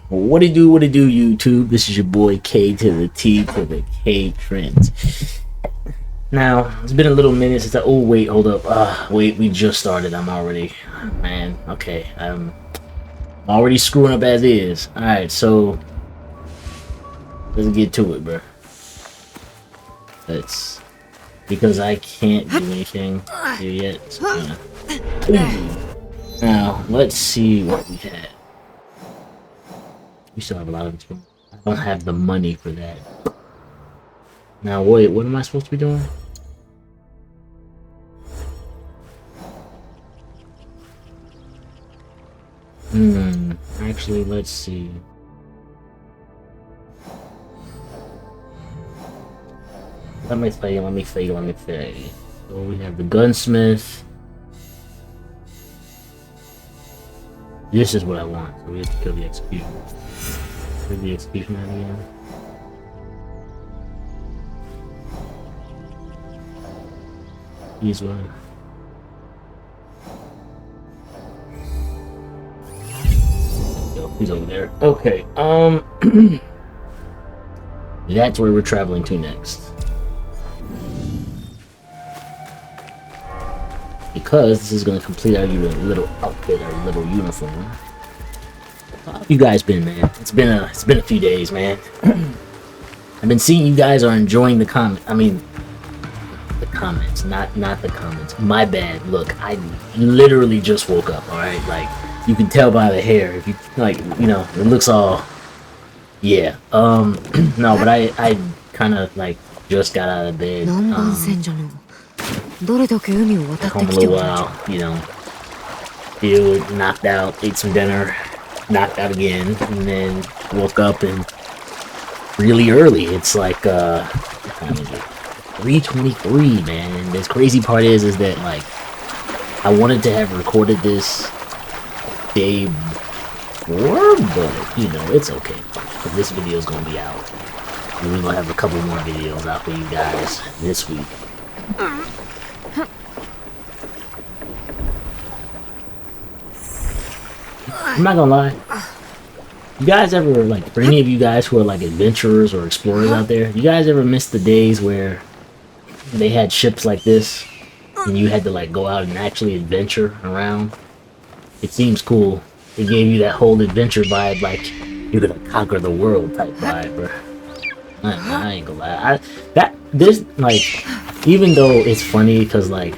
What it do, YouTube? This is your boy K to the T to the Ktrendzz. Now, it's been a little minute since oh, wait, hold up. Wait, we just started. I'm already, man, okay. I'm already screwing up as is. Alright, so, let's get to it, bro. Because I can't do anything here yet. So, now, let's see what we had. We still have a lot of experience. I don't have the money for that. Now, wait, what am I supposed to be doing? Actually, let's see. Let me think. So we have the gunsmith. This is what I want. So we have to kill the executioner. Kill the executioner again. He's one. He's over there. Okay. That's where we're traveling to next. Because this is going to complete our little outfit, our little uniform. How have you guys been, man? It's been a few days, man. I've been seeing you guys are enjoying the comments, not the comments. My bad. Look, I literally just woke up. All right, like you can tell by the hair. If you like, you know, it looks all. Yeah. No, but I kind of like just got out of bed. Home a little while, you know. Feel knocked out, ate some dinner, knocked out again, and then woke up and really early. It's like what time is it? 3:23, man. And this crazy part is that like I wanted to have recorded this day before, but you know it's okay. Because this video is gonna be out. And we're gonna have a couple more videos out for you guys this week. I'm not gonna lie. You guys ever, like, for any of you guys who are like adventurers or explorers out there, you guys ever miss the days where they had ships like this and you had to like go out and actually adventure around? It seems cool. It gave you that whole adventure vibe, like you're gonna conquer the world type vibe, bro. I ain't gonna lie. Even though it's funny because like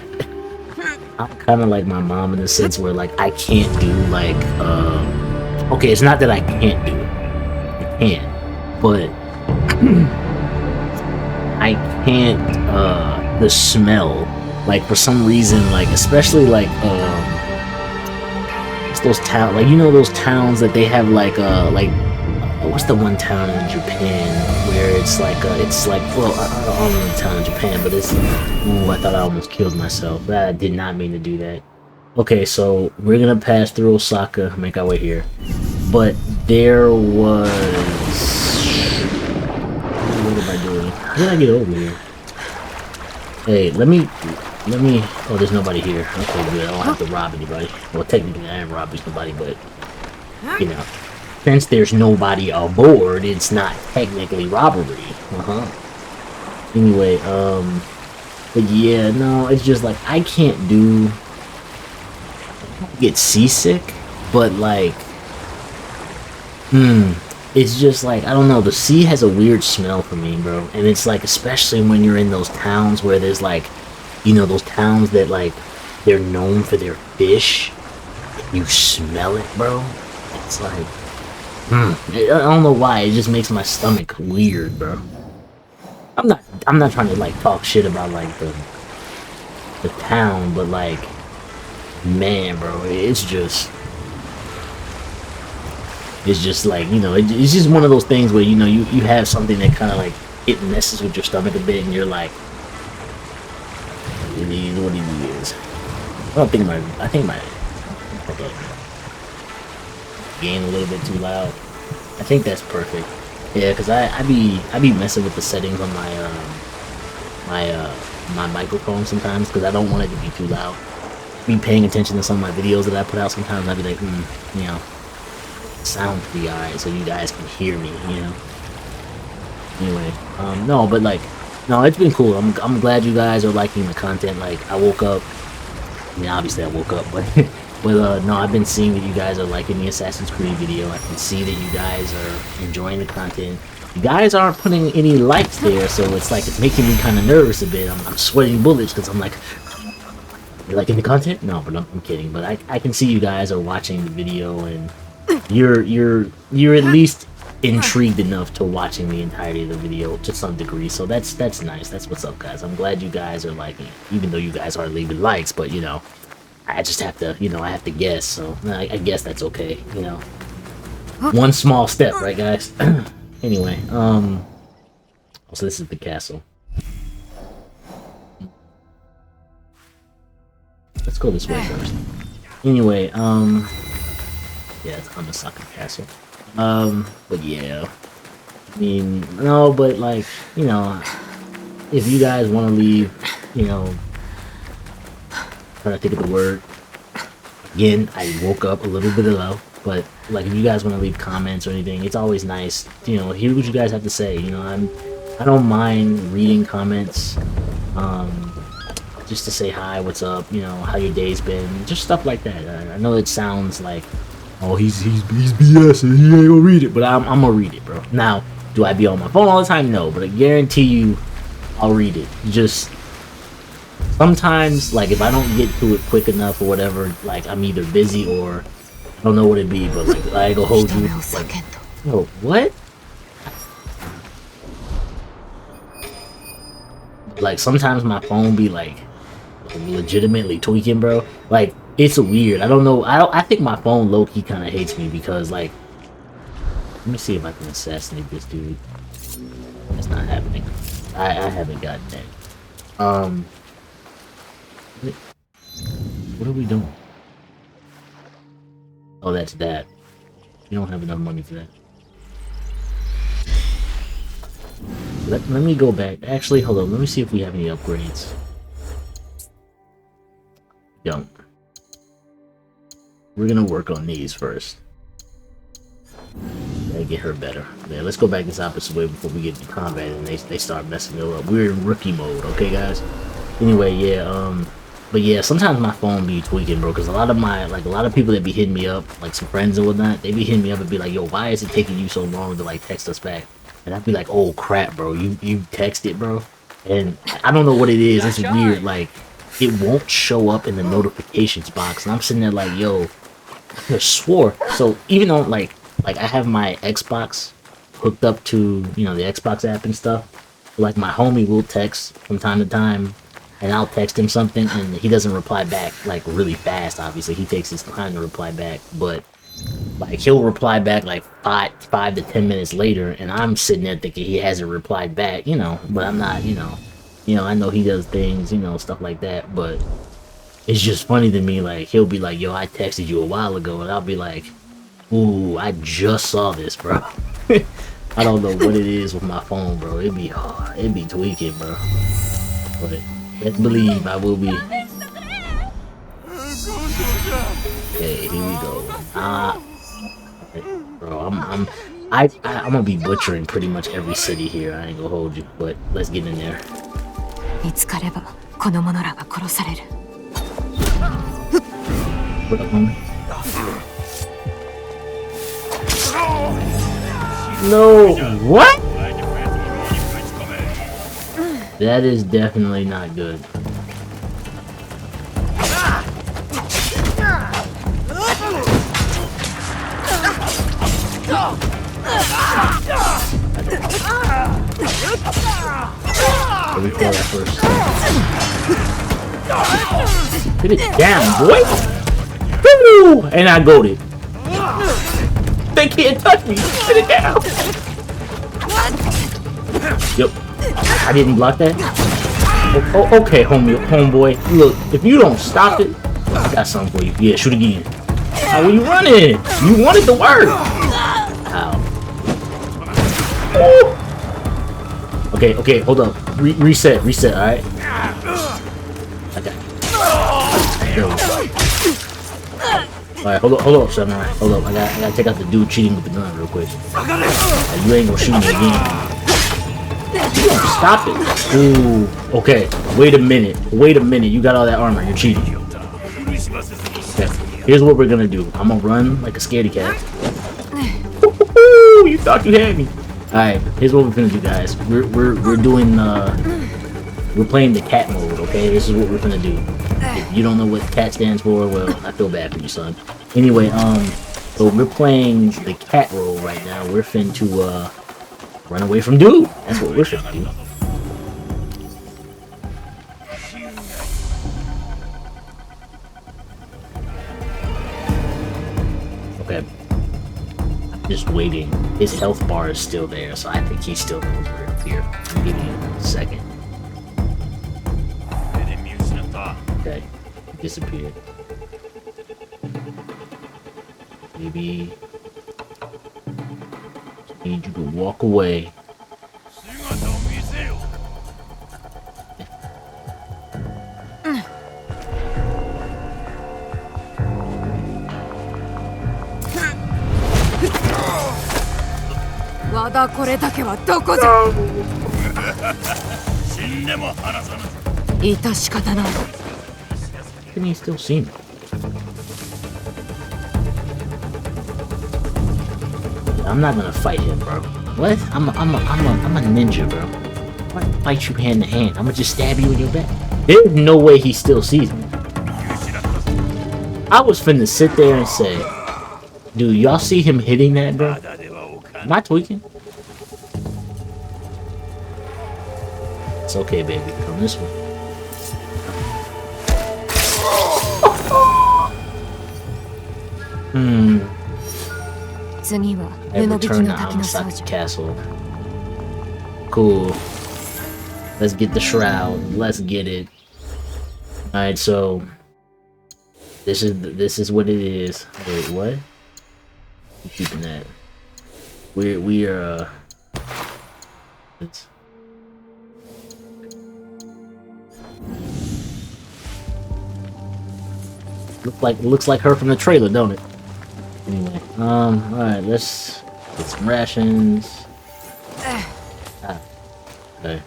I'm kind of like my mom in the sense where like I can't do like okay, it's not that I can't do it. I can, but I can't the smell, like for some reason, like especially like it's those towns, like you know those towns that they have like what's the one town in Japan where it's like well, I don't know the town in Japan, but it's ooh, I thought I almost killed myself. I did not mean to do that. Okay, so we're gonna pass through Osaka, make our way here. But there was what am I doing? How did I get over here? Hey, let me oh, there's nobody here. Okay, good. I don't have to rob anybody. Well, technically I am robbing somebody, but you know, since there's nobody aboard, it's not technically robbery. Anyway, but yeah, no, it's just like I can't get seasick, but like it's just like I don't know, the sea has a weird smell for me, bro. And it's like especially when you're in those towns where there's like, you know, those towns that like they're known for their fish. You smell it, bro. It's like I don't know why, it just makes my stomach weird, bro. I'm not trying to like talk shit about like the town, but like man, bro, it's just like, you know, it's just one of those things where, you know, you have something that kind of like it messes with your stomach a bit and you're like it is what it is. I think my gain a little bit too loud. I think that's perfect. Yeah, because I be messing with the settings on my microphone sometimes because I don't want it to be too loud. Be paying attention to some of my videos that I put out sometimes. I'd be like, you know, sound to be alright, so you guys can hear me, you know. Anyway, no, but like, no, it's been cool. I'm glad you guys are liking the content. Like, I woke up. I mean, obviously I woke up, but no, I've been seeing that you guys are liking the Assassin's Creed video. I can see that you guys are enjoying the content. You guys aren't putting any likes there, so it's like it's making me kind of nervous a bit. I'm sweating bullets because I'm like, you're liking the content? No, but I'm kidding. But I can see you guys are watching the video, and you're at least intrigued enough to watching the entirety of the video to some degree. So that's nice. That's what's up, guys. I'm glad you guys are liking it, even though you guys aren't leaving likes. But you know, I just have to, you know, I have to guess. So I guess that's okay. You know, one small step, right, guys? Anyway, so this is the castle. Let's go this way first. Anyway, yeah, it's Amasaka Castle. But yeah, I mean, no, but like, you know, if you guys want to leave, you know, trying to think of the word. Again, I woke up a little bit low. But like, if you guys want to leave comments or anything, it's always nice, you know, hear what you guys have to say. You know, I don't mind reading comments, just to say hi, what's up, you know, how your day's been, just stuff like that. I know it sounds like, oh, he's BS and he ain't gonna read it, but I'm gonna read it, bro. Now, do I be on my phone all the time? No, but I guarantee you, I'll read it. Just sometimes, like, if I don't get to it quick enough or whatever, like, I'm either busy or I don't know what it be, but like, I ain't gonna hold you. Like, yo, what? Like, sometimes my phone be like legitimately tweaking, bro. Like, it's weird. I don't know. I think my phone low-key kind of hates me because, like, let me see if I can assassinate this dude. That's not happening. I haven't gotten that. What are we doing? Oh, that's that. You don't have enough money for that. Let me go back. Actually, hold on. Let me see if we have any upgrades. Don't. We're gonna work on these first. Gotta get her better. Yeah, let's go back this opposite way before we get into combat and they start messing it up. We're in rookie mode, okay, guys? Anyway, yeah, but yeah, sometimes my phone be tweaking, bro, because a lot of people that be hitting me up, like some friends and whatnot, they be hitting me up and be like, yo, why is it taking you so long to, like, text us back? And I'd be like, oh, crap, bro, you texted, bro? And I don't know what it is, it's weird, like, it won't show up in the notifications box, and I'm sitting there like, yo, I could have swore. So, even though, like, I have my Xbox hooked up to, you know, the Xbox app and stuff, like, my homie will text from time to time, and I'll text him something, and he doesn't reply back, like, really fast, obviously. He takes his time to reply back, but, like, he'll reply back, like, 5 to 10 minutes later, and I'm sitting there thinking he hasn't replied back, you know, but I'm not, you know, I know he does things, you know, stuff like that, but it's just funny to me, like, he'll be like, yo, I texted you a while ago, and I'll be like, ooh, I just saw this, bro. I don't know what it is with my phone, bro. It'd be tweaking, bro. But let's believe I will be. Okay, here we go. Bro, I'm gonna be butchering pretty much every city here. I ain't gonna hold you, but let's get in there. What up, homie? No, what? That is definitely not good. Let me kill that first. Put it down, boy! Woo! And I got it. They can't touch me. Put it down. Yep. I didn't block that. Oh, okay, homeboy. Look, if you don't stop it, I got something for you. Yeah, shoot again. How are you running? You wanted to work. Ow. Oh. Okay, hold up. Reset, alright? Okay. There we go. Alright, hold up, Samurai. Hold up. I gotta take out the dude cheating with the gun real quick. Like, you ain't gonna shoot me again. Stop it. Ooh. Okay. Wait a minute. You got all that armor. You're cheating. Okay. Here's what we're gonna do. I'm gonna run like a scaredy cat. You thought you had me. Alright. Here's what we're gonna do, guys. We're doing we're playing the cat mode. Okay. This is what we're gonna do. If you don't know what cat stands for, well, I feel bad for you, son. Anyway, so we're playing the cat role right now. We're finna to run away from dude. That's what we're finna do. Okay. I'm just waiting. His health bar is still there, so I think he still knows we're up here. Give me a second. Okay. He disappeared. Maybe need you to walk away. Can he still see me? I'm not gonna fight him, bro. What? I'm a ninja, bro. I'm gonna fight you hand to hand. I'm gonna just stab you in your back. There's no way he still sees me. I was finna sit there and say, dude, y'all see him hitting that, bro? Am I tweaking? It's okay, baby. Come this way. I return to Amasaki Castle. Cool. Let's get the shroud. Let's get it. Alright, so this is what it is. Wait, what? I'm keeping that. We are it's looks like her from the trailer, don't it? Anyway, alright, let's get some rations. Okay.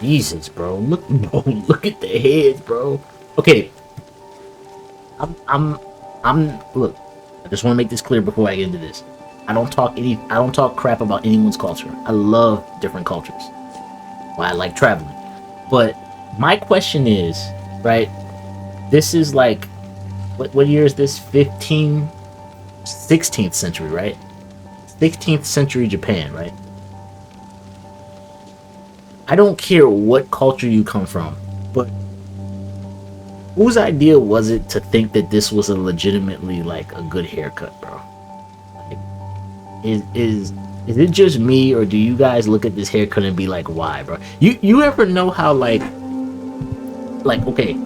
Jesus, bro. Look at the heads, bro. Okay. Look, I just want to make this clear before I get into this. I don't talk crap about anyone's culture. I love different cultures. Why I like traveling. But my question is, right? This is like, what year is this? 16th century, right? 16th century Japan, right? I don't care what culture you come from, but whose idea was it to think that this was a legitimately like a good haircut, bro? Like, is it just me, or do you guys look at this haircut and be like, why, bro? You ever know how like okay,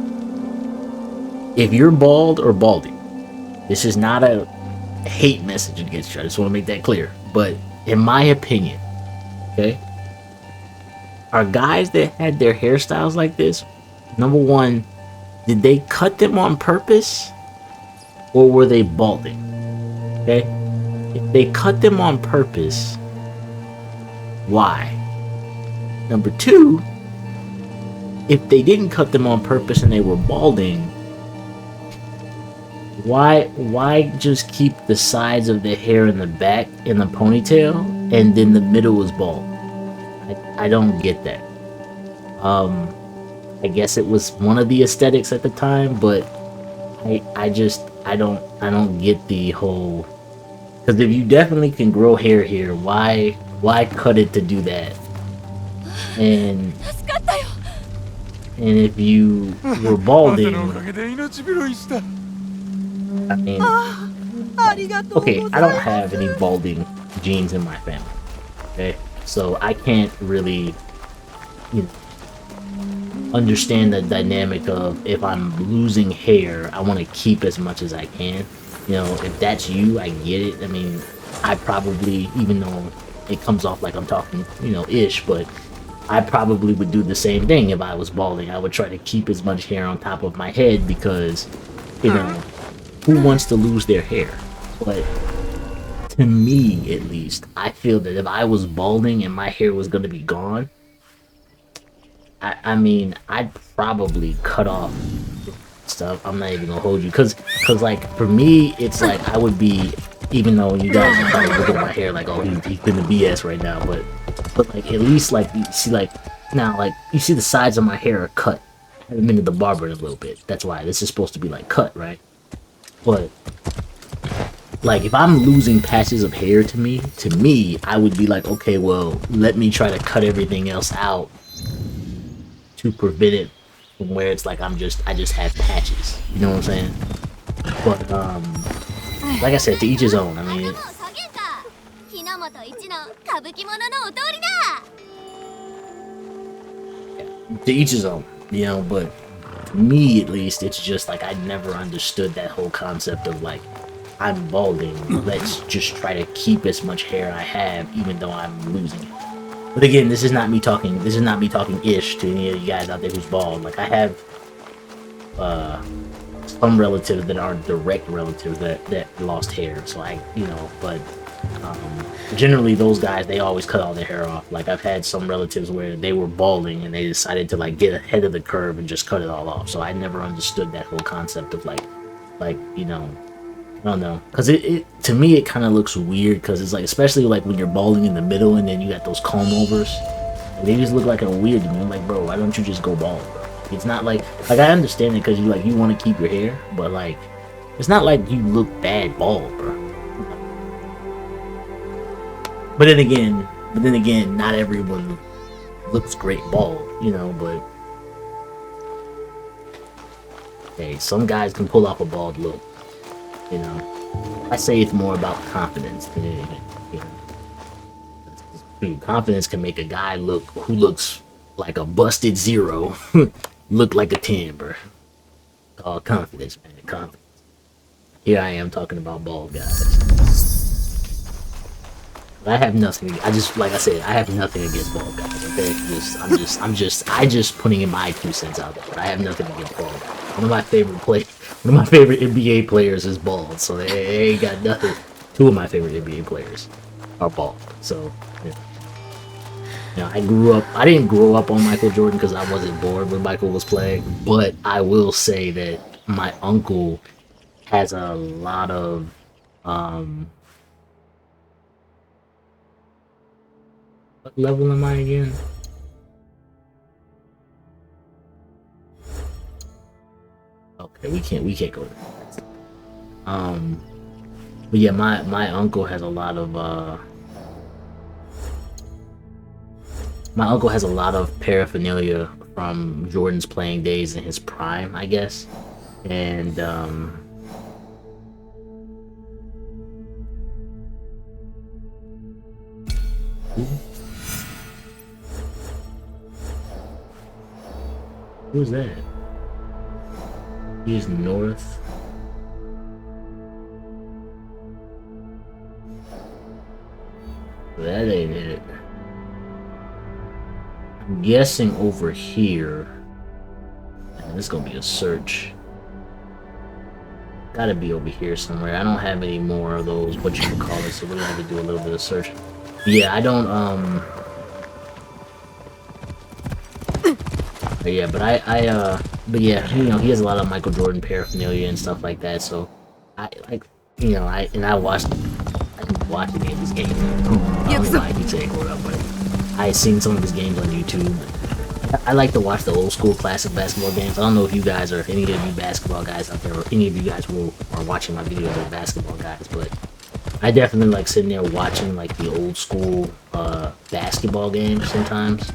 if you're bald or balding, this is not a hate message against you. I just want to make that clear. But in my opinion, okay, are guys that had their hairstyles like this, number one, did they cut them on purpose, or were they balding? Okay, if they cut them on purpose, why? Number two, if they didn't cut them on purpose and they were balding, why just keep the sides of the hair in the back in the ponytail and then the middle is bald? I don't get that. I guess it was one of the aesthetics at the time, but I don't get the whole, because if you definitely can grow hair here, why cut it to do that? And if you were balding, I mean, okay, I don't have any balding genes in my family, okay? So I can't really, understand the dynamic of, if I'm losing hair, I want to keep as much as I can. If that's you, I get it. I mean, I probably, even though it comes off like I'm talking, ish, but I probably would do the same thing if I was balding. I would try to keep as much hair on top of my head because, you know, who wants to lose their hair? But to me, at least, I feel that if I was balding and my hair was going to be gone, I mean, I'd probably cut off stuff. I'm not even gonna hold you, cause like for me, it's like I would be, even though you guys are probably looking at my hair like, oh, he's been the BS right now, but like at least like you see like now like you see the sides of my hair are cut. I haven't been to the barber in a little bit. That's why this is supposed to be like cut, right? But like if I'm losing patches of hair to me, I would be like, okay, well, let me try to cut everything else out to prevent it from where it's like I just have patches. You know what I'm saying? But like I said, to each his own. I mean, to each his own. You know, but to me at least, it's just like I never understood that whole concept of like I'm balding. Let's just try to keep as much hair I have, even though I'm losing it. But again, this is not me talking. This is not me talking ish to any of you guys out there who's bald. Like I have some relatives that aren't direct relatives that lost hair. So I, you know, but generally those guys, they always cut all their hair off. Like I've had some relatives where they were balding and they decided to like get ahead of the curve and just cut it all off. So I never understood that whole concept of like you know. I don't know, because it to me it kind of looks weird, because it's like, especially like when you're balding in the middle and then you got those comb overs, they just look like a weird to me. I'm like, bro, why don't you just go bald, bro? It's not like I understand it because you want to keep your hair, but like it's not like you look bad bald, bro. But then again, not everyone looks great bald, you know. But hey, some guys can pull off a bald look. You know, I say it's more about confidence than anything. You know, confidence can make a guy who looks like a busted 0 look like a 10, bro. Oh, confidence, man, confidence. Here I am talking about bald guys. But I have nothing. Like I said, I have nothing against bald guys. Okay, I'm just putting in my 2 cents out there. But I have nothing against bald guys. One of my favorite NBA players is bald, so they ain't got nothing. 2 of my favorite NBA players are bald, so yeah. I didn't grow up on Michael Jordan because I wasn't born when Michael was playing, but I will say that my uncle has a lot of what level am I again? Okay, we can't go there. But yeah, my uncle has a lot of paraphernalia from Jordan's playing days in his prime, I guess. And who's that? He's north. That ain't it. I'm guessing over here. Man, this is gonna be a search. Gotta be over here somewhere. I don't have any more of those, what you would call it, so we're gonna have to do a little bit of searching. Yeah, I don't, but yeah, but yeah, you know, he has a lot of Michael Jordan paraphernalia and stuff like that, so I watched any of his games. I don't know why I keep saying hold up, but I seen some of his games on YouTube. I like to watch the old school classic basketball games. I don't know if you guys or if any of you basketball guys out there, or any of you guys who are watching my videos as basketball guys, but I definitely like sitting there watching like the old school basketball games sometimes.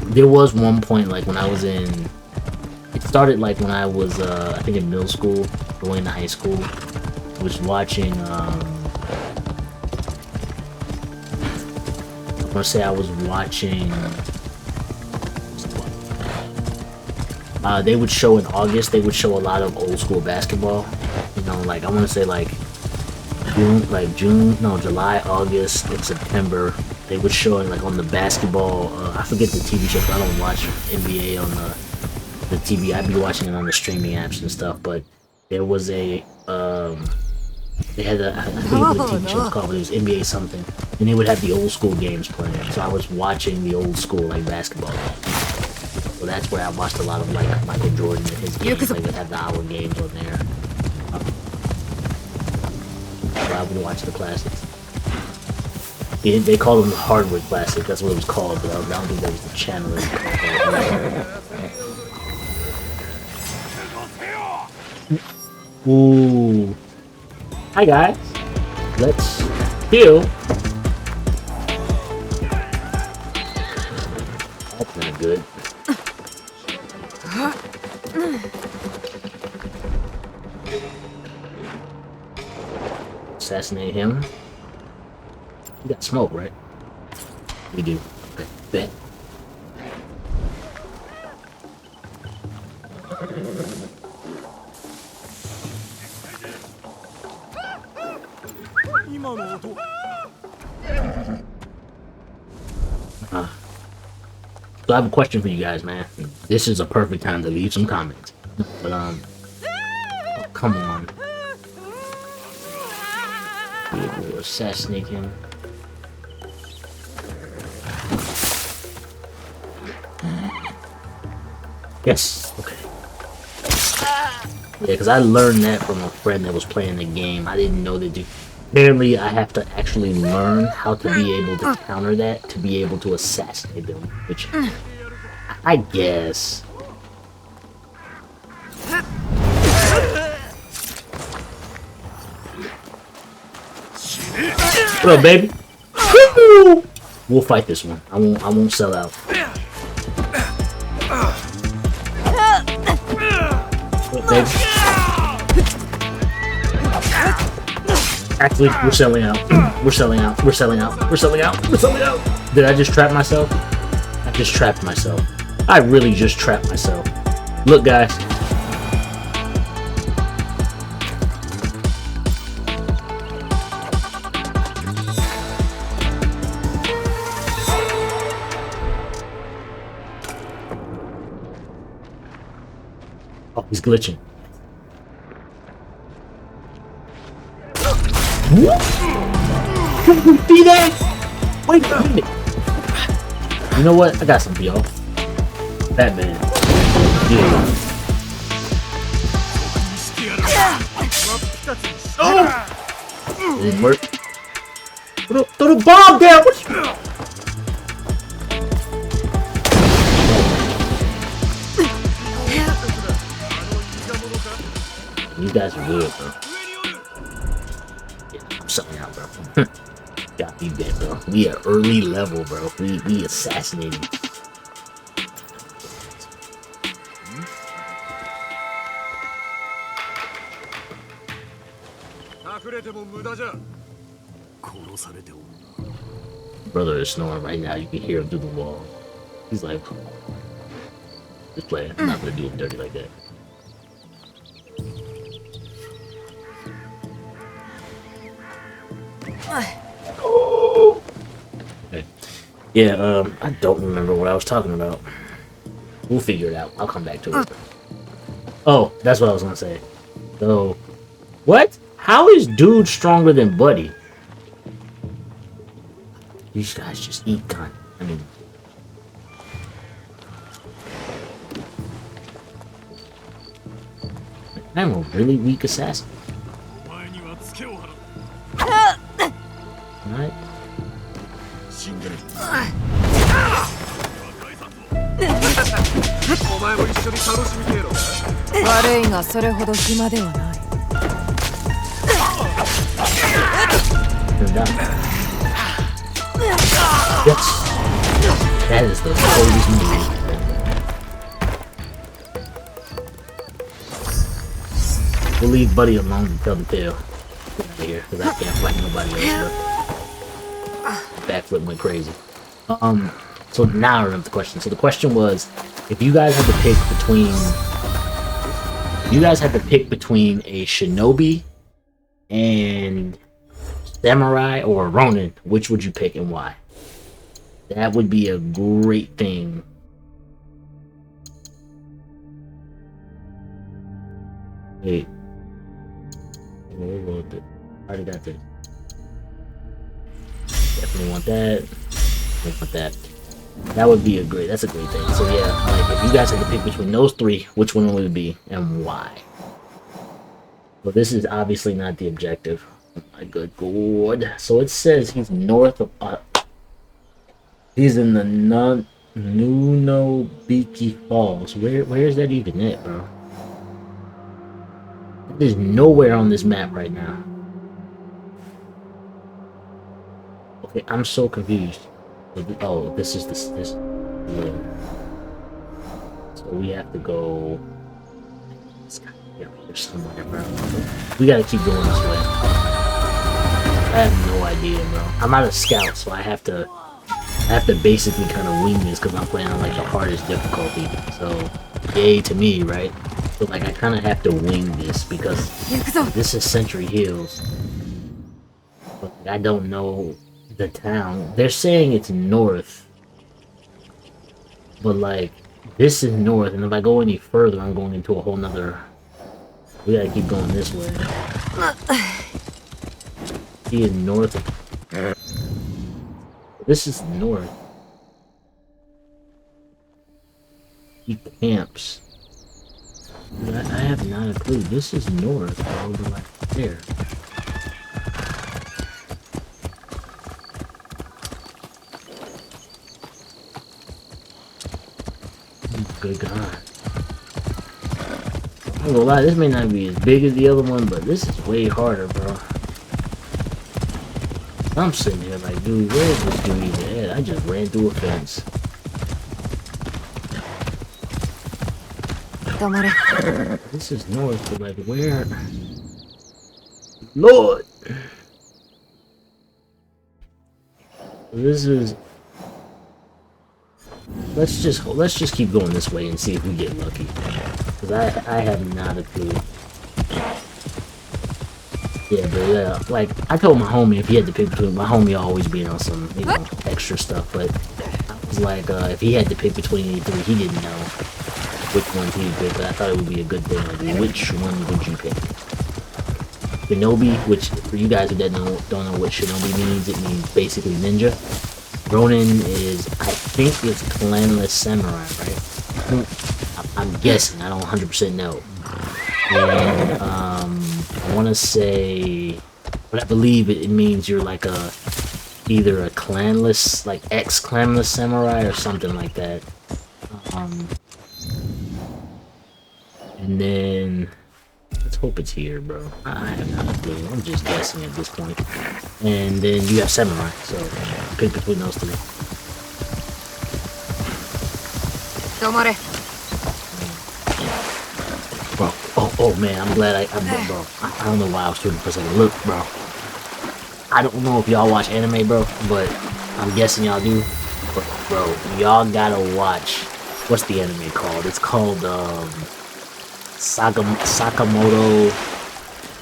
There was one point like when I was it started like when I was I think in middle school, going to high school, was watching I want to say I was watching they would show in August, they would show a lot of old school basketball, you know, like I want to say like July, August, and September, they would show it like on the basketball. I forget the TV show. 'Cause I don't watch NBA on the TV. I'd be watching it on the streaming apps and stuff. But there was a they had a, I think what the TV show was called, but it was NBA something, and they would have the old school games playing. So I was watching the old school like basketball games. So that's where I watched a lot of like Michael Jordan and his games. Like they had the hour games on there. So I would watch the classics. Yeah, they called them hardwood classic. That's what it was called, but I don't think that was the channel. Ooh. Hi guys. Let's heal. That's not good. Assassinate him. We got smoke, right? We do. Okay, bet. So I have a question for you guys, man. This is a perfect time to leave some comments. But oh, come on. We'll assassinate him. Yes. Okay. Yeah, because I learned that from a friend that was playing the game. I didn't know that. Apparently, I have to actually learn how to be able to counter that to be able to assassinate them, which I guess. What up, baby? We'll fight this one. I won't sell out. What up, baby? Actually, we're selling out. We're selling out. We're selling out. We're selling out. We're selling out. Did I just trap myself? I just trapped myself. I really just trapped myself. Look, guys. Oh, he's glitching. What? You see that? Wait a minute. You know what? I got some for y'all. Batman. Yeah. Oh! It didn't work. Throw the bomb down! What you guys are good, bro. Something out, bro. Got me dead, bro. We are early level, bro. We assassinating. Brother is snoring right now. You can hear him through the wall. He's like, just play it. I'm not gonna do him dirty like that. Okay. Yeah, I don't remember what I was talking about. We'll figure it out. I'll come back to it. Oh, that's what I was gonna say. So, what? How is Dude stronger than Buddy? These guys just eat cunt. I mean, I'm a really weak assassin. Alright. Yes. That is the coldest move. We'll leave Buddy alone and tell the tale. Get out of here, because I can't fight nobody else. Backflip went crazy. So now I remember the question. So the question was, if you guys had to pick between a shinobi and samurai or a ronin, which would you pick and why? That would be a great thing. Wait. Already got this. Definitely want that. Want that. That would be that's a great thing. So yeah, like if you guys had to pick between those three, which one would it be and why? Well, this is obviously not the objective. Oh my good lord. So it says he's north of he's in the Nunobiki Falls. Where is that even at, bro? There's nowhere on this map right now. Okay, I'm so confused. Oh, this is this. Yeah. So we have to go. It's gotta be up here somewhere, bro. We gotta keep going this way. I have no idea, bro. I'm out of scout, so I have to basically kind of wing this because I'm playing on like the hardest difficulty. So, yay to me, right? But like I kind of have to wing this because this is Century Hills. But I don't know the town. They're saying it's north, but like this is north, and if I go any further, I'm going into a whole nother. We gotta keep going this way. He is north. This is north. He camps. I have not a clue. This is north, bro. But like there. Good God. I'm gonna lie, this may not be as big as the other one, but this is way harder, bro. I'm sitting here like, dude, where is this dude even at? I just ran through a fence. This is north, but like, where? Lord! This is... Let's just keep going this way and see if we get lucky. Because I have not a clue. Yeah, but yeah, like, I told my homie if he had to pick between, my homie always being on some, you know, extra stuff, but I was like, if he had to pick between any three, he didn't know which ones he would pick, but I thought it would be a good thing, like, which one would you pick? Shinobi, which, for you guys who don't know what Shinobi means, it means basically ninja. Ronin is, I think it's clanless samurai, right? I'm guessing, I don't 100% know. And, I want to say, but I believe it means you're like either a clanless, like ex-clanless samurai or something like that. And then, let's hope it's here, bro. I have no clue. I'm just guessing at this point. And then you have samurai, so pick between those three. Bro, oh man, I'm glad bro. I don't know why I was shooting for a second. Look, bro. I don't know if y'all watch anime, bro, but I'm guessing y'all do. But, bro, y'all gotta watch, what's the anime called? It's called, Sakamoto.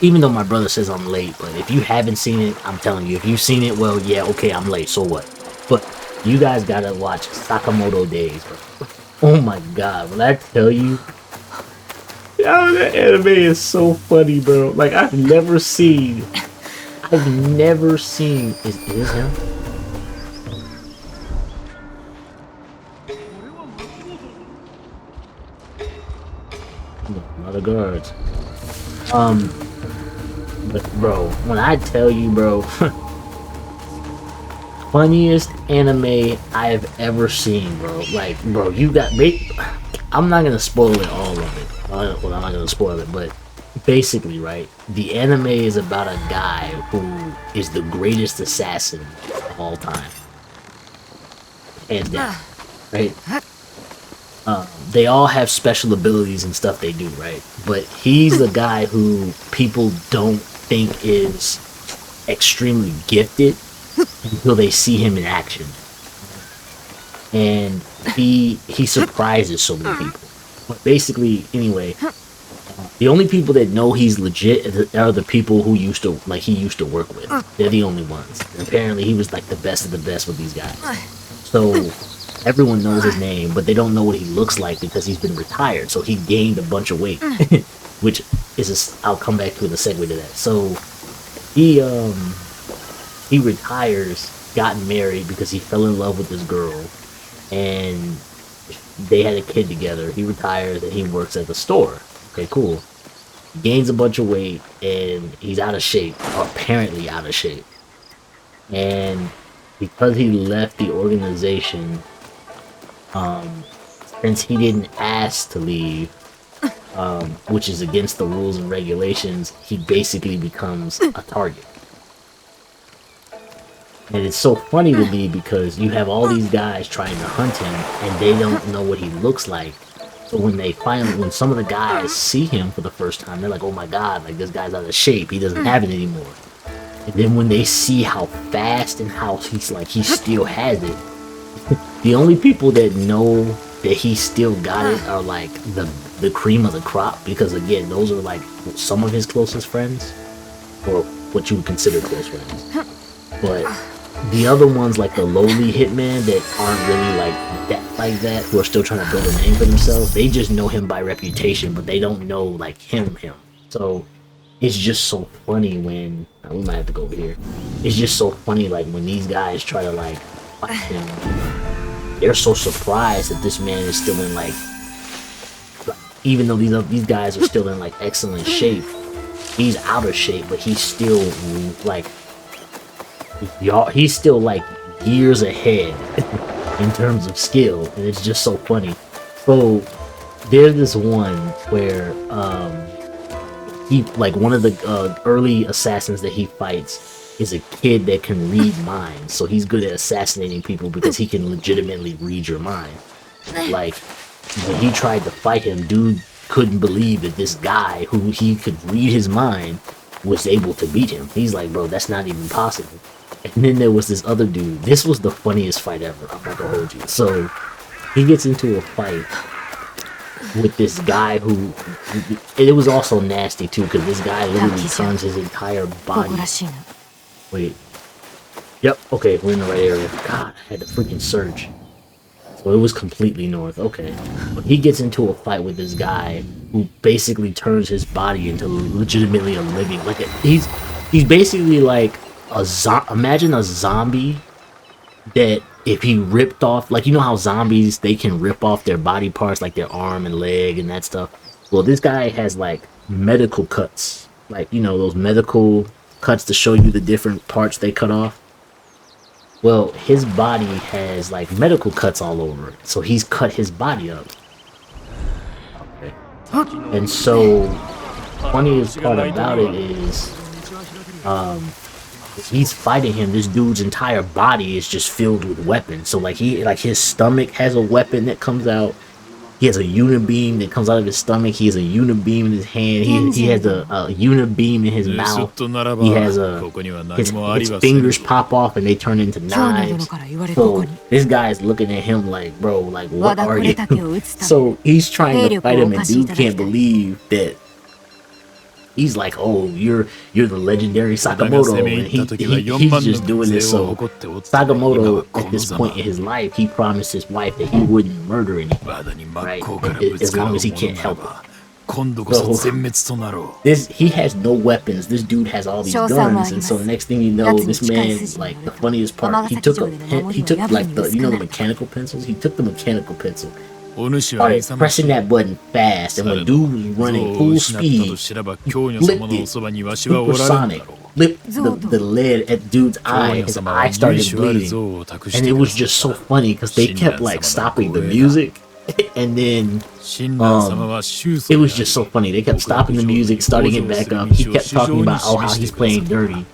Even though my brother says I'm late, but if you haven't seen it, I'm telling you, if you've seen it, well, yeah, okay, I'm late, so what? But you guys gotta watch Sakamoto Days, bro. Oh my god, when I tell you, yo, that anime is so funny, bro. Like, I've never seen, is him? A lot of guards. But bro, when I tell you, bro, funniest anime I've ever seen, bro. Like, bro, you got, I'm not gonna spoil it all of it. Well, I'm not gonna spoil it, but basically, right, the anime is about a guy who is the greatest assassin of all time. Hands down, right? They all have special abilities and stuff they do, right? But he's the guy who people don't think is extremely gifted until they see him in action. And he surprises so many people. But basically, anyway, the only people that know he's legit are the people who he used to work with. They're the only ones. And apparently he was like the best of the best with these guys. So everyone knows his name, but they don't know what he looks like because he's been retired. So he gained a bunch of weight, which is I'll come back to in a segue to that. So he retires, got married because he fell in love with this girl, and they had a kid together. He retires and he works at the store. Okay, cool. Gains a bunch of weight and he's out of shape, or apparently out of shape. And because he left the organization, since he didn't ask to leave, which is against the rules and regulations, he basically becomes a target. And it's so funny to me because you have all these guys trying to hunt him and they don't know what he looks like. So when some of the guys see him for the first time, they're like, oh my god, like this guy's out of shape, he doesn't have it anymore. And then when they see how fast and how he still has it, the only people that know that he still got it are like the cream of the crop, because again, those are like some of his closest friends, or what you would consider close friends. But the other ones, like the lowly hitman that aren't really like that, who are still trying to build a name for themselves, they just know him by reputation, but they don't know like him. So it's just so funny when we might have to go over here. It's just so funny like when these guys try to like fight him, they're so surprised that this man is still in like, even though these guys are still in like excellent shape, he's out of shape, but he's still like, he's still like years ahead in terms of skill, and it's just so funny. So there's this one where he, like, one of the early assassins that he fights is a kid that can read minds, so he's good at assassinating people because he can legitimately read your mind. Like, when he tried to fight him, dude couldn't believe that this guy who he could read his mind was able to beat him. He's like, bro, that's not even possible. And then there was this other dude. This was the funniest fight ever, I'm not gonna hold you. So he gets into a fight with this guy who it was also nasty too, because this guy literally turns his entire body. Wait. Yep, okay, we're in the right area. God, I had to freaking search. So it was completely north, okay. But he gets into a fight with this guy who basically turns his body into legitimately a living, like he's basically like imagine a zombie that if he ripped off, like, you know how zombies, they can rip off their body parts, like their arm and leg and that stuff. Well, this guy has like medical cuts, like, you know, those medical cuts to show you the different parts they cut off. Well, his body has like medical cuts all over it, so he's cut his body up. Okay. And so funniest part about it is he's fighting him. This dude's entire body is just filled with weapons. So like his stomach has a weapon that comes out. He has a unibeam that comes out of his stomach. He has a unibeam in his hand. He has a unibeam in his mouth. He has his fingers pop off and they turn into knives. So this guy is looking at him like, bro, like, what are you? So he's trying to fight him, and dude can't believe that. He's like, oh, you're the legendary Sakamoto, and he's just doing this. So Sakamoto, at this point in his life, he promised his wife that he wouldn't murder anyone, right? As long as he can't help it. So he has no weapons. This dude has all these guns, and so the next thing you know, this man, like, the funniest part, he took like the, you know, the mechanical pencils. He took the mechanical pencil. Started pressing that button fast, and when dude was running full speed, he flipped it, supersonic, flipped the lid at dude's eye, and his eye started bleeding. And it was just so funny because they kept like stopping the music, and then it was just so funny. They kept stopping the music, starting it back up. He kept talking about how he's playing dirty,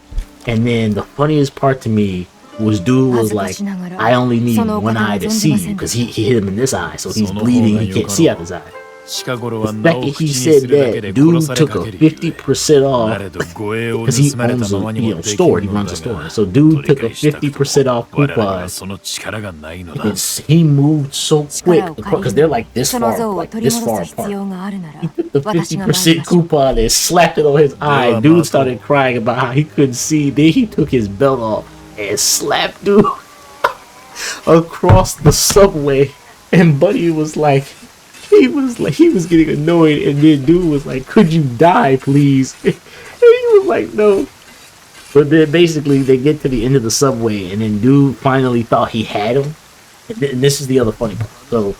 and then the funniest part to me was dude was like, I only need one eye to see you, because he hit him in this eye, so he's bleeding, he can't see out his eye. The second he said that, dude took a 50% off, because he owns a store, he runs a store. So dude took a 50% off coupon, and he moved so quick, because they're like this far apart. He took the 50% coupon and slapped it on his eye. Dude started crying about how he couldn't see. Then he took his belt off and slapped dude. across the subway, and Buddy was like, he was getting annoyed, and then dude was like, "Could you die, please?" And he was like, "No." But then basically they get to the end of the subway, and then dude finally thought he had him. And this is the other funny part. So,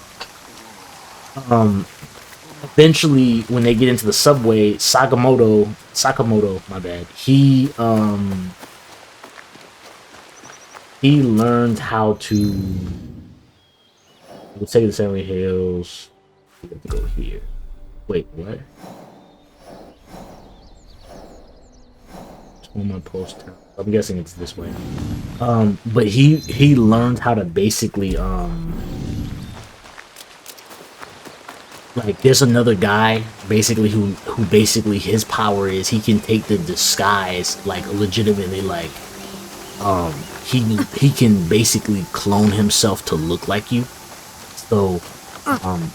eventually when they get into the subway, Sakamoto, my bad. He learned how to. We'll take the Seven Hills. We have to go here. Wait, what? On my post. I'm guessing it's this way. But he learned how to basically like there's another guy basically who basically his power is he can take the disguise like legitimately like he can basically clone himself to look like you. So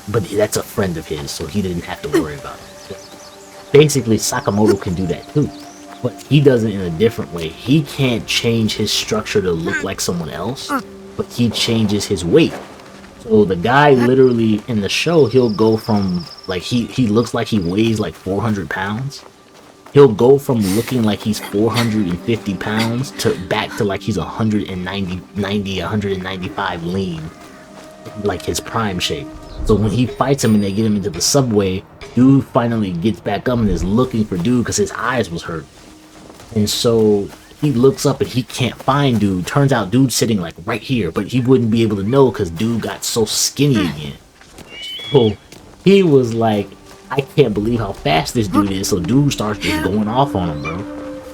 but that's a friend of his, so he didn't have to worry about it. Basically Sakamoto can do that too. But he does it in a different way. He can't change his structure to look like someone else, but he changes his weight. So the guy literally in the show, he'll go from like he looks like he weighs like 400 pounds. He'll go from looking like he's 450 pounds to back to like he's 195 lean, like his prime shape. So when he fights him and they get him into the subway, dude finally gets back up and is looking for dude because his eyes was hurt. And so he looks up and he can't find dude. Turns out dude's sitting like right here, but he wouldn't be able to know because dude got so skinny again. So he was like, I can't believe how fast this dude is. So dude starts just going off on him, bro.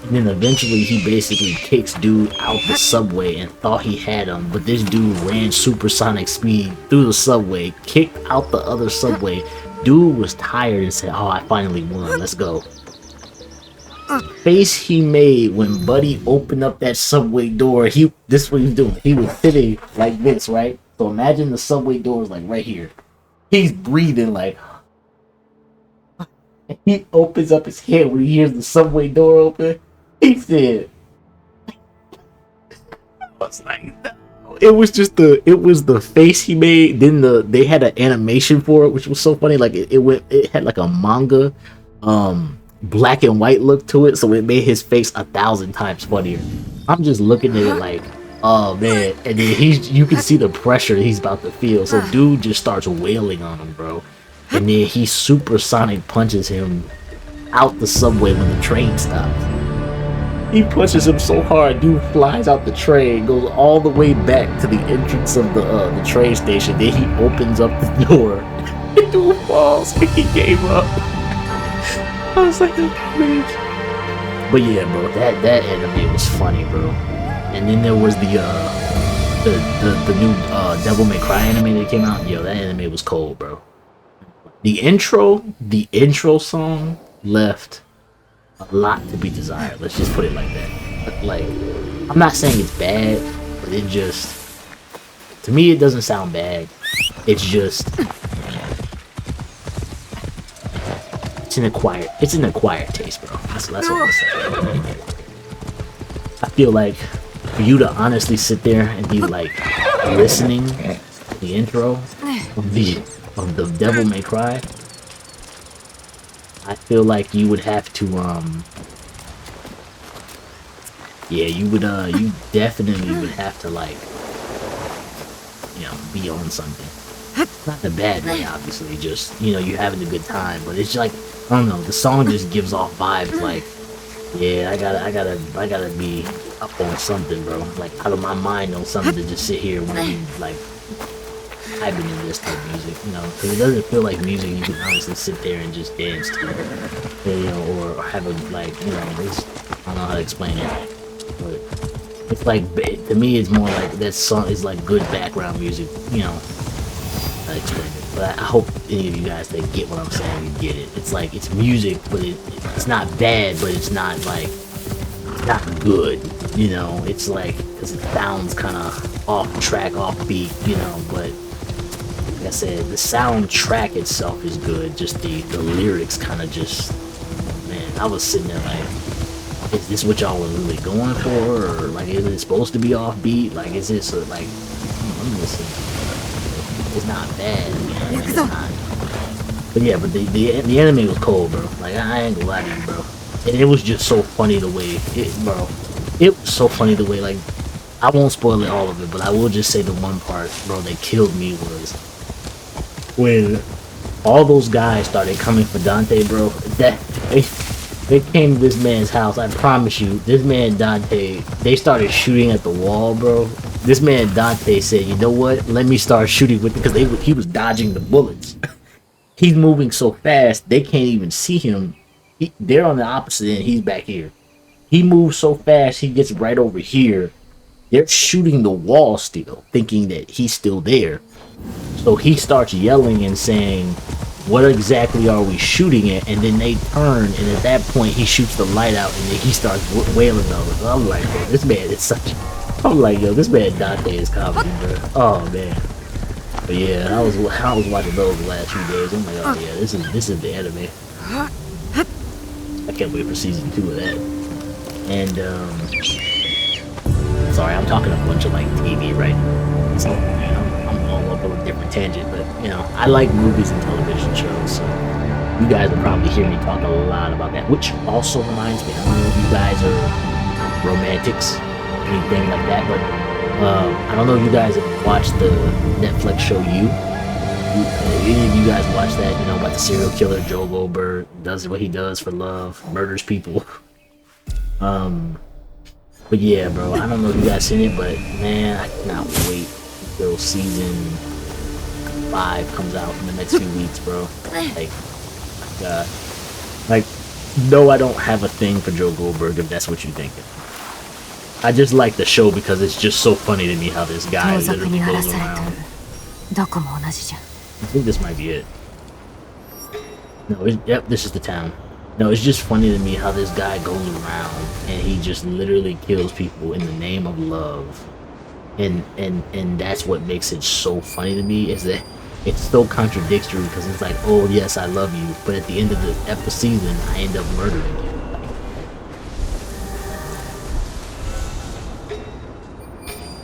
And then eventually he basically kicks dude out the subway and thought he had him, but this dude ran supersonic speed through the subway, kicked out the other subway. Dude was tired and said, "Oh, I finally won. Let's go." Face he made when Buddy opened up that subway door. This is what he was doing. He was sitting like this, right? So imagine the subway door is like right here. He's breathing like. He opens up his head when he hears the subway door open. He said, I was like, no. It was the face he made. Then they had an animation for it, which was so funny. Like it had like a manga, black and white look to it, so it made his face 1,000 times funnier. I'm just looking at it like, oh man, and then you can see the pressure he's about to feel. So dude just starts wailing on him, bro, and then he supersonic punches him out the subway when the train stops. He punches him so hard, dude flies out the train, goes all the way back to the entrance of the train station. Then he opens up the door, and dude falls, and he gave up. I was like, oh man. But yeah, bro, that anime was funny, bro. And then there was the new Devil May Cry anime that came out. Yo, that anime was cold, bro. The intro song left a lot to be desired. Let's just put it like that. Like, I'm not saying it's bad, but it just, to me, it doesn't sound bad. It's just, it's an acquired taste, bro. That's what I'm saying. I feel like for you to honestly sit there and be like listening to the intro of the Devil May Cry, I feel like you would have to you definitely would have to, like, you know, be on something. Not in a bad way, obviously, just, you know, you're having a good time, but it's like, I don't know, the song just gives off vibes like, yeah, I gotta be up on something, bro. Like, out of my mind on something to just sit here and, like, I've been in this type of music, you know, because it doesn't feel like music you can honestly sit there and just dance to, you know, or have a, like, you know, I don't know how to explain it, but it's like, to me, it's more like that song is like good background music, you know, I explain it, but I hope any of you guys that get what I'm saying, you get it. It's like, it's music, but it's not bad, but it's not like, not good, you know, it's like, because it sounds kind of off track, off beat, you know, but like I said, the soundtrack itself is good, just the lyrics kind of just, man, I was sitting there like, is this what y'all were really going for, or like, is it supposed to be offbeat, like, is this like, It's not bad. Like, it's not. But yeah, but the anime was cold, bro. Like I ain't gonna lie to you, bro. And it was just so funny the way bro. It was so funny the way, like, I won't spoil it all of it, but I will just say the one part, bro, that killed me was when all those guys started coming for Dante, bro. That they came to this man's house. I promise you, this man Dante, they started shooting at the wall, bro. This man Dante said, "You know what? Let me start shooting with it," because he was dodging the bullets. He's moving so fast they can't even see him. They're on the opposite end. He's back here. He moves so fast he gets right over here. They're shooting the wall still, thinking that he's still there. So he starts yelling and saying, "What exactly are we shooting at?" And then they turn, and at that point he shoots the light out, and then he starts wailing on it. I'm like, bro, this man is such. I'm like, yo, this man Dante is comedy, bro. Oh man. But yeah, I was watching those the last few days. I'm like, oh yeah, this is the anime. I can't wait for season 2 of that. And sorry, I'm talking a bunch of like TV right now. So I'm all up on a different tangent, but you know, I like movies and television shows, so you guys will probably hear me talk a lot about that. Which also reminds me, I don't know if you guys are romantics or anything like that, but I don't know if you guys have watched the Netflix show You. Any of you guys watch that? You know about the serial killer Joe Goldberg does what he does for love, murders people. But yeah, bro, I don't know if you guys seen it, but man, I cannot wait till season 5 comes out in the next few weeks, bro. Like, my God. Like, no, I don't have a thing for Joe Goldberg, if that's what you're thinking. I just like the show because it's just so funny to me how this guy literally goes around. I think this might be it. No, yep, this is the town. No, it's just funny to me how this guy goes around and he just literally kills people in the name of love. And that's what makes it so funny to me, is that it's so contradictory, because it's like, oh yes, I love you, but at the end of the season, I end up murdering you.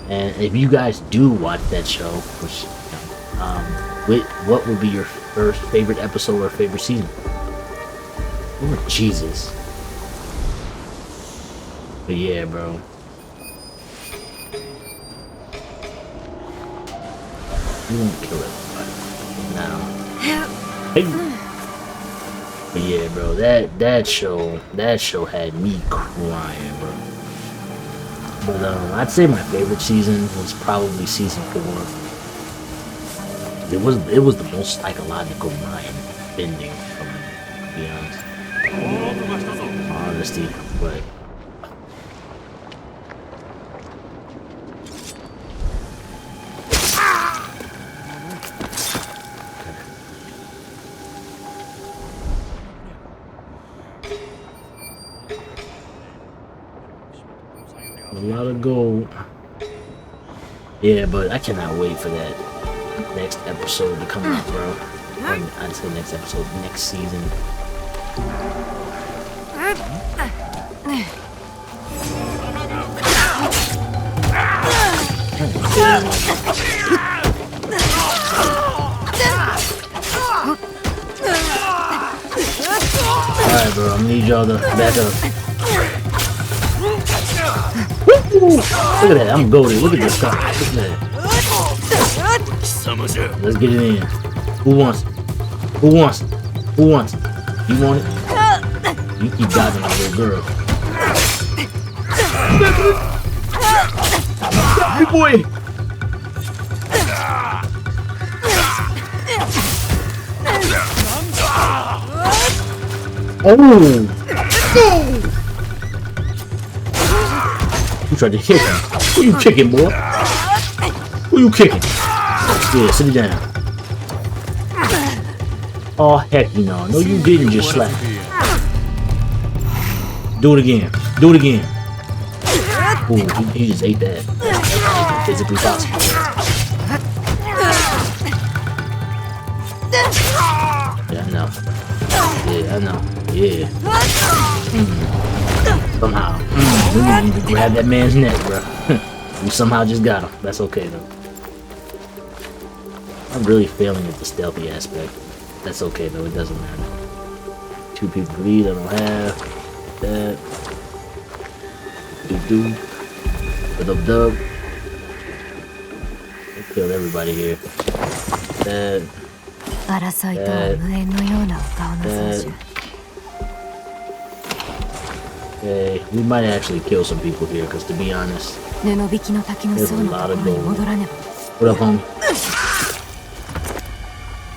And if you guys do watch that show, which, what would be your first favorite episode or favorite season? Oh, Jesus. But yeah, bro. You won't kill everybody. Now. Hey. But yeah, bro, that show had me crying, bro. But I'd say my favorite season was probably season 4. It was the most psychological mind bending, to be honest. Honesty, but a lot of gold. Yeah, but I cannot wait for that next episode to come out, bro. I'd say next episode, next season. Alright, bro, I'm gonna need y'all to back up. Woo! Look at that, I'm goated. Look at this guy. Look at that. Let's get it in. Who wants it? Who wants it? Who wants it? You want it? You keep dodging like a little girl. Good boy! Oh! You tried to kick him. Who you kicking, boy? Who you kicking? Yeah, sit it down. Oh, heck no. No, you didn't just slap. Do it again. Do it again. Ooh, he just ate that. That's physically possible. Yeah, I know. Yeah, I know. Yeah. Somehow. We grab that man's neck, bro. We somehow just got him. That's okay, though. I'm really failing at the stealthy aspect. That's okay though, it doesn't matter. 2 people lead, I don't have that. Do. Dub. I killed everybody here. That. Okay, we might actually kill some people here, because to be honest, there's a lot of gold. What up, homie?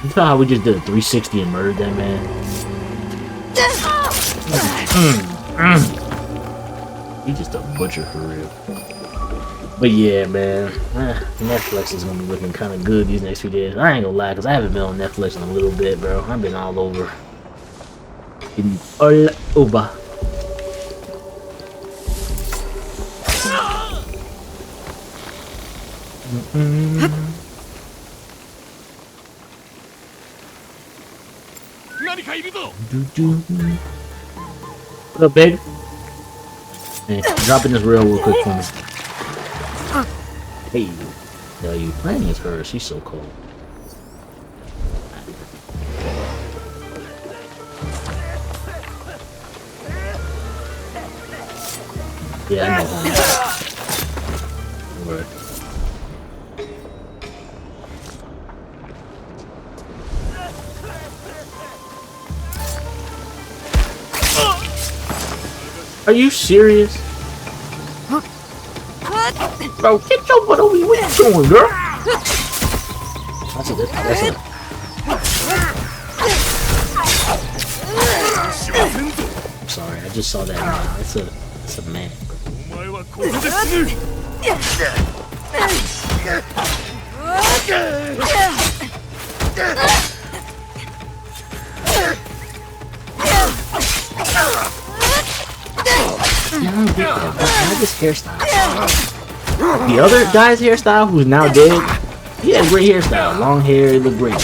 You saw how we just did a 360 and murdered that man? He's just a butcher for real. But yeah, man, Netflix is gonna be looking kind of good these next few days. I ain't gonna lie, because I haven't been on Netflix in a little bit, bro. I've been all over. All over. What up, baby? Hey, dropping this real quick for me. Hey, tell you, playing as her, she's so cold. Yeah, I know, homie. Alright. Are you serious? Bro, get your butt over here. What you doing, girl? That's it. I'm sorry, I just saw that man. That's a man. I don't get that. Why this hairstyle? The other guy's hairstyle, who's now dead, he had a great hairstyle. Long hair, it looked great. Look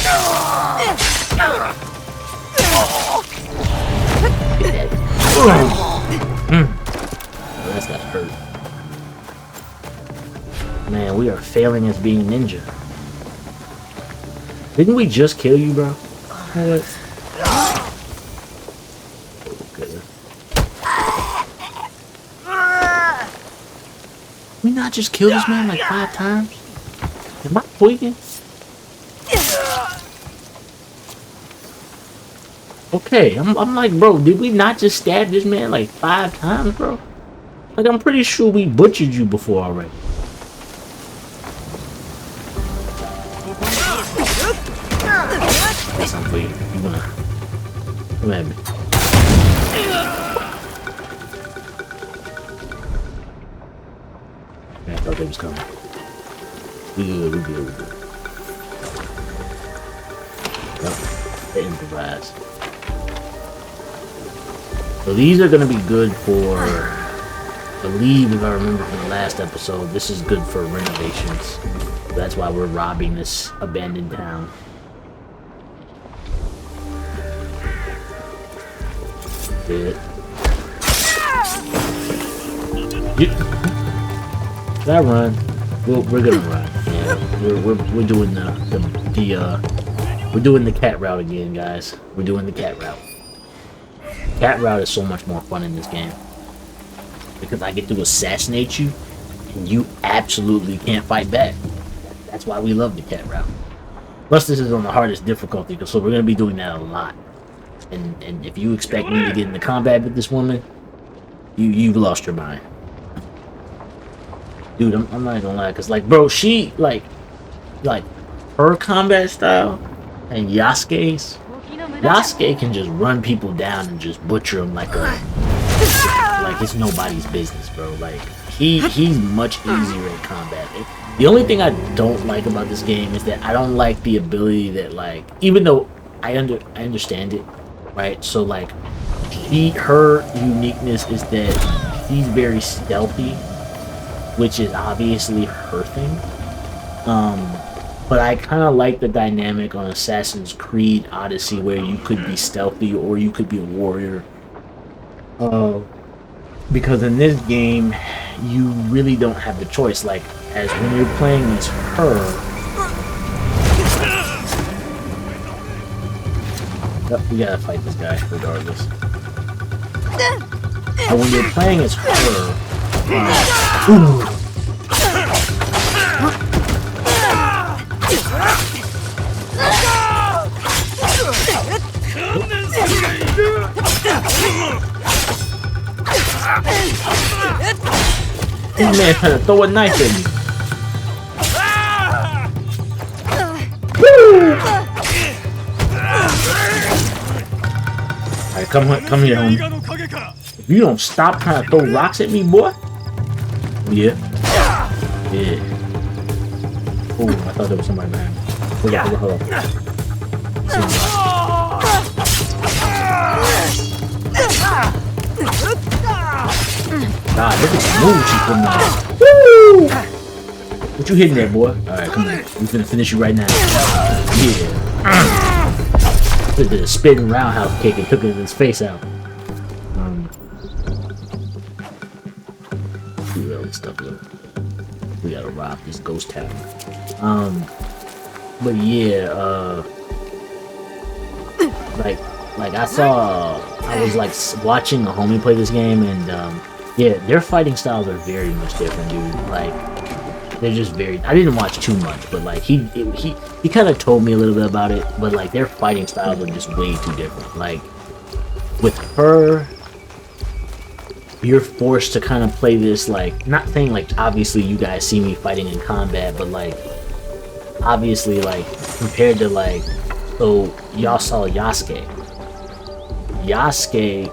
at that. Oh, that's gotta hurt. Man, we are failing as being ninja. Didn't we just kill you, bro? What? We not just killed this man like 5 times? Am I tweaking? Okay, I'm like, bro, did we not just stab this man like 5 times, bro? Like, I'm pretty sure we butchered you before already. That's not weird. You wanna... Come at me. I thought they was coming. We good. Yep, they improvise. So these are gonna be good for, I believe, if I remember from the last episode, this is good for renovations. That's why we're robbing this abandoned town. Good. Should I run? We're gonna run. Yeah, we're doing we're doing the cat route again, guys. We're doing the cat route. Cat route is so much more fun in this game because I get to assassinate you, and you absolutely can't fight back. That's why we love the cat route. Plus, this is on the hardest difficulty, so we're gonna be doing that a lot. And if you expect me to get into combat with this woman, you've lost your mind. Dude, I'm not gonna lie, cause like, bro, she like her combat style and Yasuke can just run people down and just butcher them like it's nobody's business, bro. Like he's much easier at combat. The only thing I don't like about this game is that I don't like the ability that, like, even though I understand it, right? So like her uniqueness is that she's very stealthy, which is obviously her thing. But I kind of like the dynamic on Assassin's Creed Odyssey where you could be stealthy or you could be a warrior. Because in this game, you really don't have the choice. Like, as when you're playing as her, Yep, we gotta fight this guy regardless. But when you're playing as her, ooh. This man trying to throw a knife at me. Alright, come here, homie. If you don't stop trying to throw rocks at me, boy. Yeah. Yeah. Oh, I thought there was somebody behind me. Hold on. God, look at the move she's putting on. Woo! What you hitting there, boy? Alright, come on. We finna finish you right now. Yeah. Did a spinning roundhouse kick and took his face out. Do all this stuff, look. We gotta rob this ghost town. But yeah, like I was like watching a homie play this game, and yeah, their fighting styles are very much different, dude. Like, they're just very. I didn't watch too much, but like he kind of told me a little bit about it. But like their fighting styles are just way too different. Like with her, you're forced to kind of play this, like, not saying like obviously you guys see me fighting in combat, but like obviously like compared to like, so y'all saw Yasuke,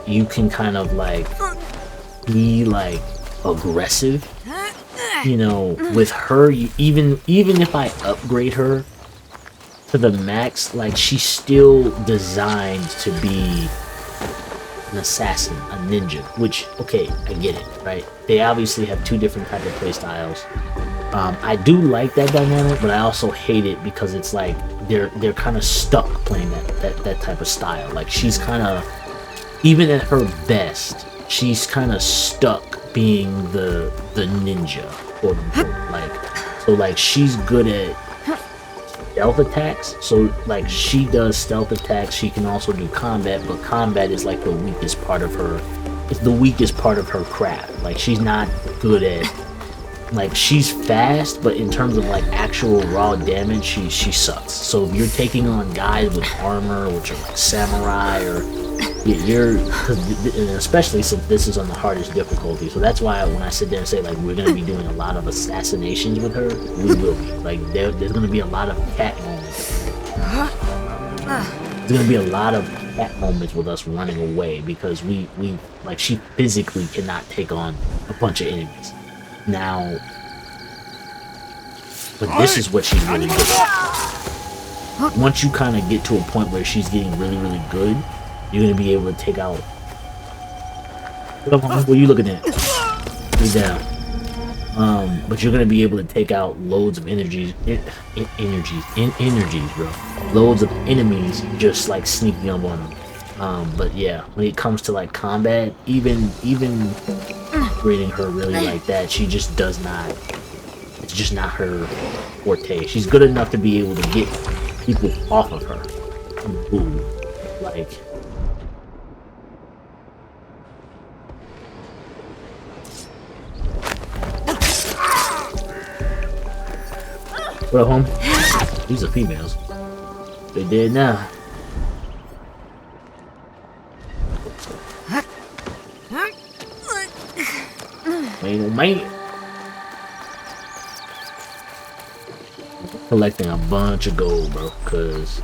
you can kind of like be like aggressive, you know. With her, even if I upgrade her to the max, like she's still designed to be an assassin, a ninja, which, okay, I get it, right? They obviously have two different types of play styles. I do like that dynamic, but I also hate it because it's like they're kind of stuck playing that type of style. Like she's kind of, even at her best, she's kind of stuck being the ninja, quote unquote. Like, so like she's good at stealth attacks, so like she does stealth attacks. She can also do combat, but combat is like the weakest part of her. It's the weakest part of her craft. Like she's not good at, like, she's fast, but in terms of like actual raw damage, she sucks. So if you're taking on guys with armor, which are like samurai, or and especially since this is on the hardest difficulty, so that's why when I sit there and say like we're gonna be doing a lot of assassinations with her, we will be. Like there's gonna be a lot of cat moments. There's gonna be a lot of cat moments with us running away because we like, she physically cannot take on a bunch of enemies. Now, but this is what she's really good at. Once you kind of get to a point where she's getting really, really good, you're gonna be able to take out. What are you looking at? Get down. But you're gonna be able to take out loads of energies, bro. Loads of enemies just like sneaking up on them. But yeah, when it comes to like combat, even rating her really like that, she just does not. It's just not her forte. She's good enough to be able to get people off of her. Boom, like. What up, home? These are females. They dead now. Man, oh man. Collecting a bunch of gold, bro, cause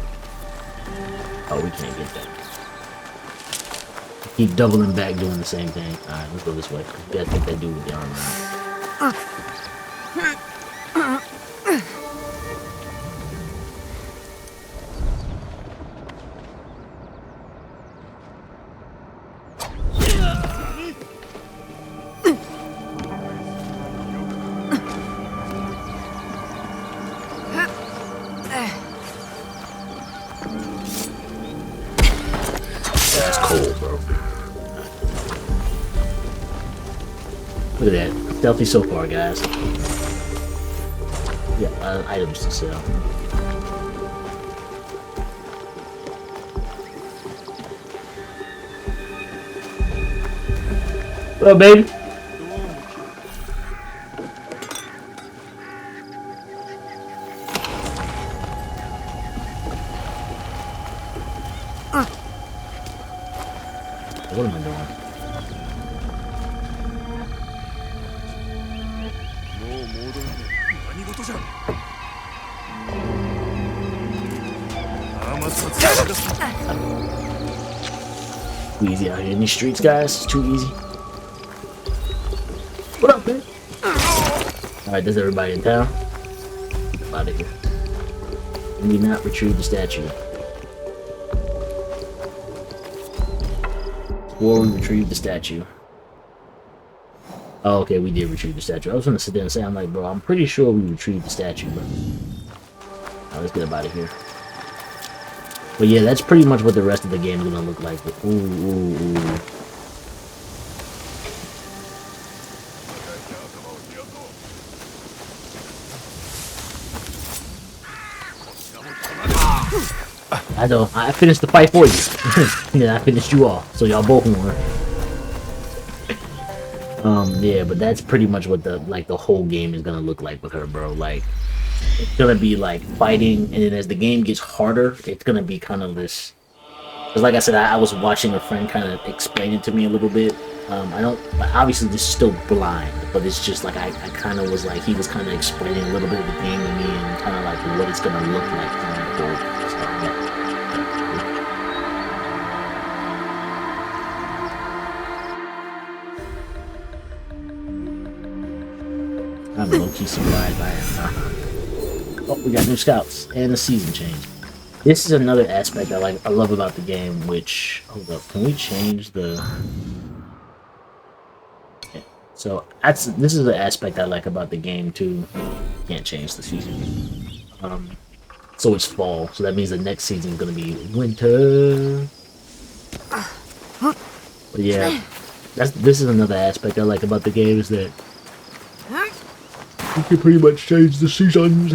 oh, we can't get that. Keep doubling back, doing the same thing. Alright, let's go this way. We gotta take that dude with the armor. That's cold, bro. Look at that. Stealthy so far, guys. Yeah, items to sell. What up, baby? What am I doing? Too easy out here in these streets, guys. It's too easy. What up, man? Alright, there's everybody in town. Get out of here. We need not retrieve the statue. Or we retrieve the statue. Oh, okay, we did retrieve the statue. I was gonna sit there and say, I'm like, bro, I'm pretty sure we retrieved the statue, but... Alright, let's get up out of here. But yeah, that's pretty much what the rest of the game is gonna look like. Ooh, ooh, ooh. I know, I finished the fight for you. And then I finished you off, so y'all both won. Yeah, but that's pretty much what the whole game is gonna look like with her, bro. Like, it's gonna be like fighting, and then as the game gets harder, it's gonna be kind of this. Because, like I said, I was watching a friend kind of explain it to me a little bit. I don't, obviously, this is still blind, but it's just like I kind of was like, he was kind of explaining a little bit of the game to me and kind of like what it's gonna look like going forward. So, yeah. I'm low-key surprised by it. Oh, we got new scouts and a season change. This is another aspect I love about the game, which, hold up, can we change the... Yeah. So this is the aspect I like about the game too. Can't change the season. So it's fall, so that means the next season is gonna be winter. But yeah, this is another aspect I like about the game, is that you can pretty much change the seasons.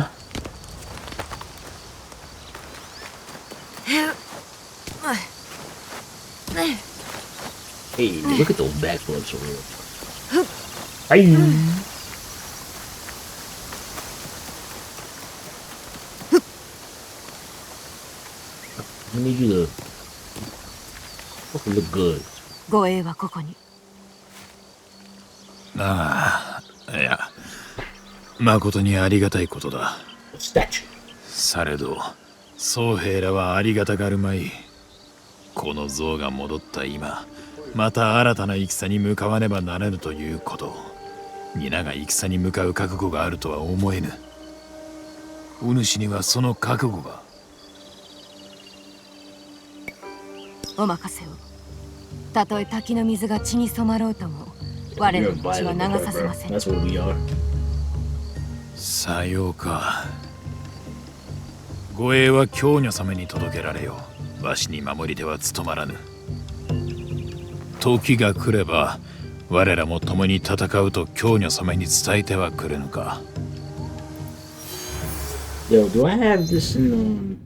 Hey, look at those backflips over here. Hey. I need you to look good. Ah, いや、誠にありがたいことだ。Statue. されど、僧兵らはありがたがるまい。この像が戻った今、また新たな戦に向かわねばならぬということ。皆が戦に向かう覚悟があるとは思えぬ。お主にはその覚悟が。お任せを。たとえ滝の水が血に染まろうとも、我らの血は流させません。That's what we are. さようか。護衛は京女様に届けられよ。わしに守り手は務まらぬ。時が来れば我らも共に戦うと京女様に伝えてはくれぬか。Yo, do I have this in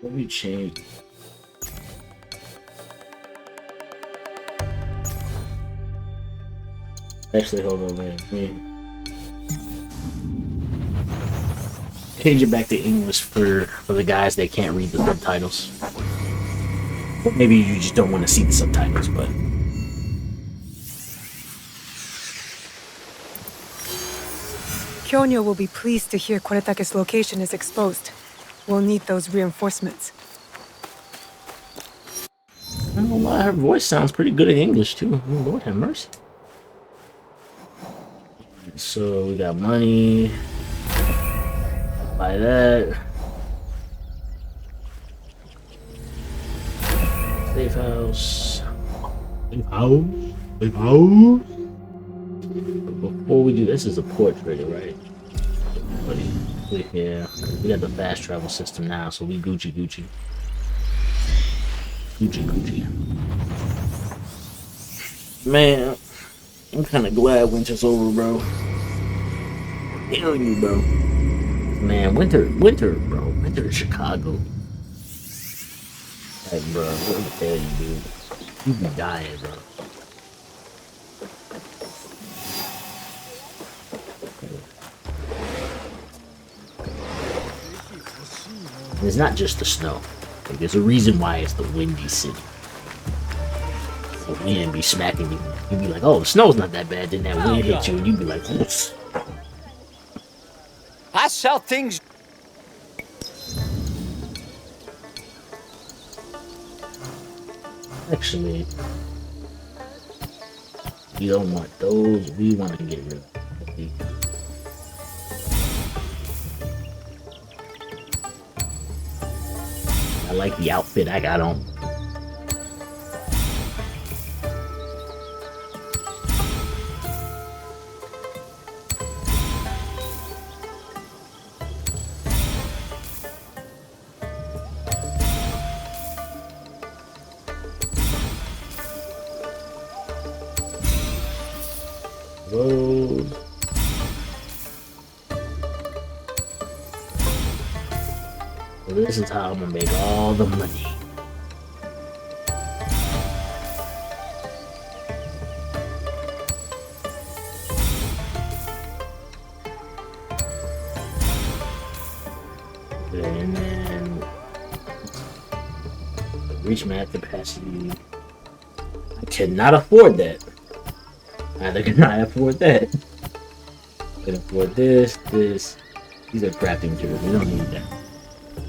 Let me change. Actually, hold on, man. Change it back to English for the guys that can't read the subtitles. Maybe you just don't want to see the subtitles, but. Kyonyo will be pleased to hear Koretake's location is exposed. We'll need those reinforcements. I don't know why her voice sounds pretty good in English too. Oh, Lord have mercy. So we got money. Buy that. Safe house. Safe house. Safe house. Before we do this, is a port trader, right? Yeah, we got the fast travel system now, so we Gucci. Man, I'm kind of glad winter's over, bro. Hell you, bro. Man, winter, bro. Winter in Chicago. Like, bro, what the hell you do? You be dying, bro. And it's not just the snow. Like, there's a reason why it's the windy city. The wind be smacking you. You'd be like, oh, the snow's not that bad. Then that wind hit you, and you'd be like, oops. That's how things. Actually, you don't want those. We want to get rid of these. I like the outfit I got on. Road. So this is how I'm gonna make all the money. And then reach max capacity. I cannot afford that. Neither can I afford that. I can afford this. These are crafting materials. We don't need that.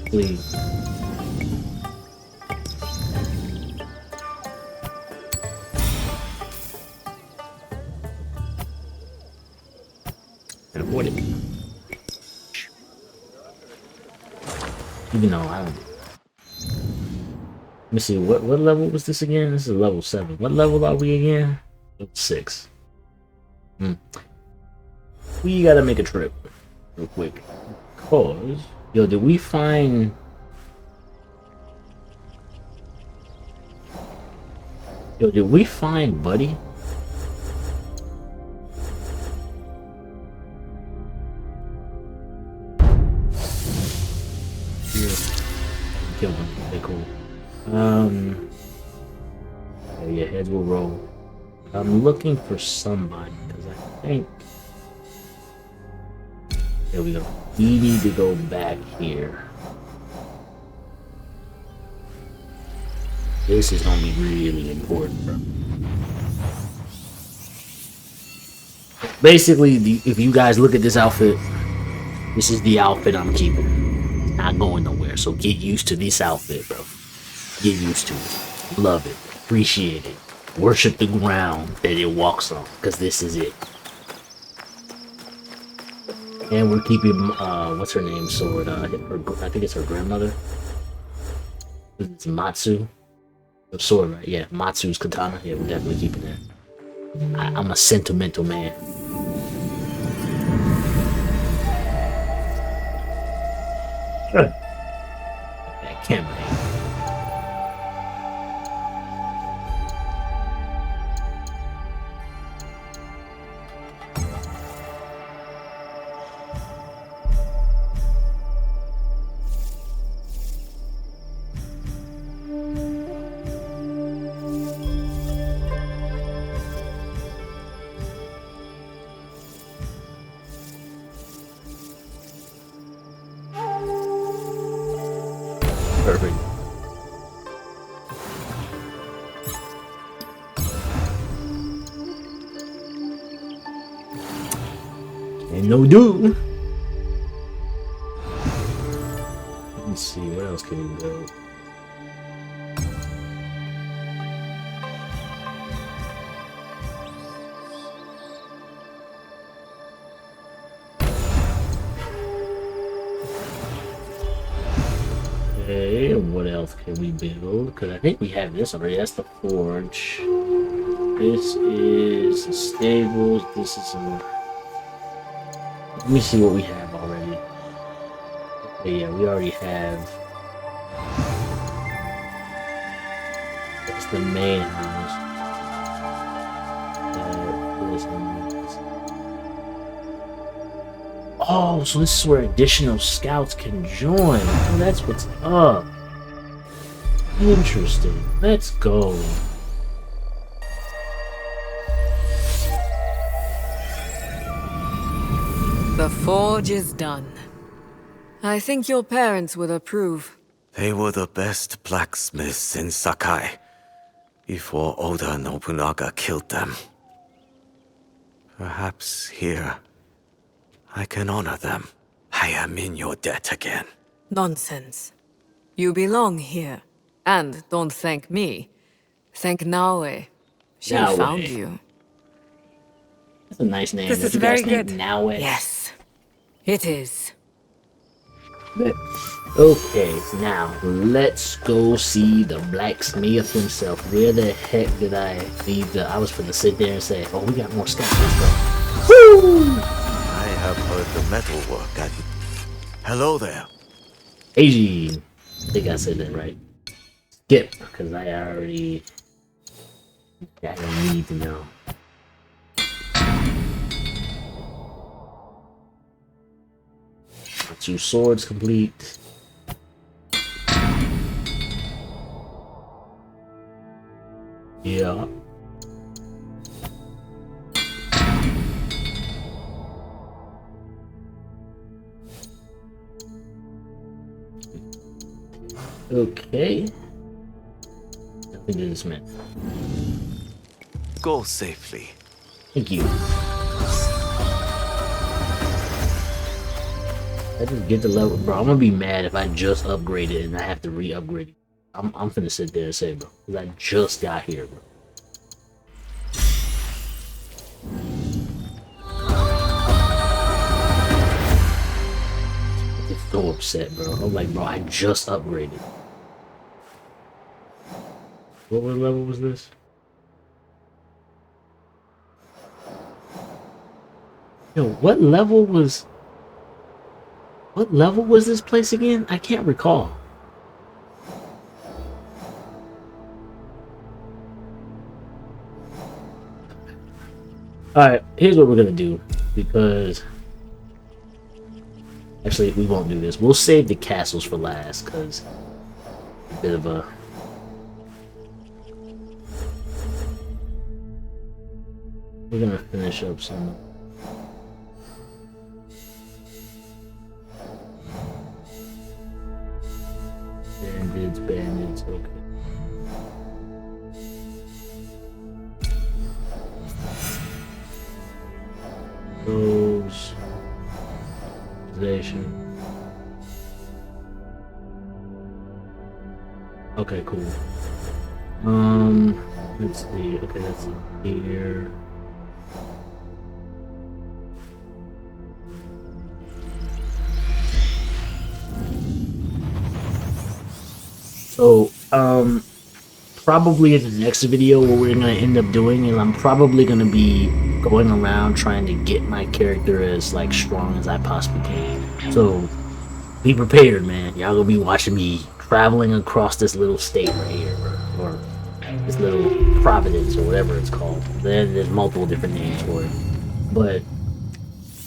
Please. Can afford it. Even though I don't. Let me see. What level was this again? This is level 7. What level are we again? Level 6. We gotta make a trip real quick. Cause, yo, did we find... Yo, did we find Buddy? Yeah. Kill him. Okay, cool. Oh yeah, heads will roll. I'm looking for somebody, because I think... There we go. We need to go back here. This is gonna be really important, bro. Basically, if you guys look at this outfit, this is the outfit I'm keeping. It's not going nowhere, so get used to this outfit, bro. Get used to it. Love it. Appreciate it. Worship the ground that it walks on, because this is it. And we're keeping, what's her name, sword, I think it's her grandmother. It's Matsu. The sword, right? Yeah, Matsu's katana. Yeah, we're definitely keeping that. I'm a sentimental man. That camera. Perfect. And no do. Let's see, where else can we go? Okay, what else can we build? Because I think we have this already. That's the forge. This is the stables. This is a... Let me see what we have already. Okay, yeah, we already have... That's the main house. Oh, so this is where additional scouts can join. Oh, that's what's up. Interesting. Let's go. The forge is done. I think your parents would approve. They were the best blacksmiths in Sakai before Oda Nobunaga killed them. Perhaps here I can honor them. I am in your debt again. Nonsense. You belong here. And don't thank me. Thank Naue. She Naue. found you. That's a nice name. This is You guys very named good. Naue. Yes, it is. Okay, now let's go see the blacksmith himself. Where the heck did I leave the? I was gonna sit there and say, "Oh, we got more stuff." Let's go. Woo! I have heard the metal work and... Hello there. AG. I think I said that right. Skip, because I already. I don't need to know. Two swords complete. Yeah. Okay. Nothing to this man. Go safely. Thank you. I just get the level, bro. I'm gonna be mad if I just upgraded and I have to re-upgrade it. I'm finna sit there and say, bro, because I just got here, bro. I get so upset, bro. I'm like, bro, I just upgraded. What level was this? Yo, what level was... What level was this place again? I can't recall. Alright, here's what we're gonna do. Because... Actually, we won't do this. We'll save the castles for last, because... A bit of a... We're gonna finish up some... Bandits, okay. Those... Station. Okay, cool. Let's see. Okay, that's here. So, probably in the next video what we're gonna end up doing is I'm probably gonna be going around trying to get my character as like strong as I possibly can. So, be prepared, man. Y'all gonna be watching me traveling across this little state right here, or this little Providence or whatever it's called. There's multiple different names for it, but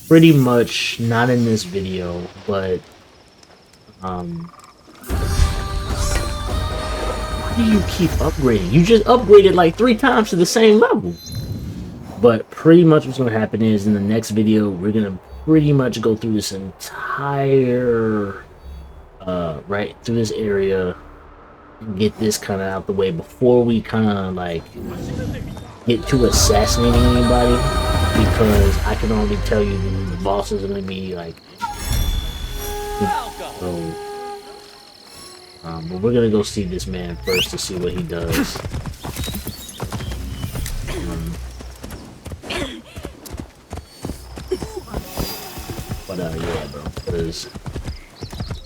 pretty much not in this video, but why do you keep upgrading? You just upgraded like 3 times to the same level. But pretty much what's gonna happen is in the next video we're gonna pretty much go through this entire right through this area and get this kind of out the way before we kind of like get to assassinating anybody, because I can already tell you the boss is gonna be like so. But we're gonna go see this man first to see what he does. Yeah, bro, because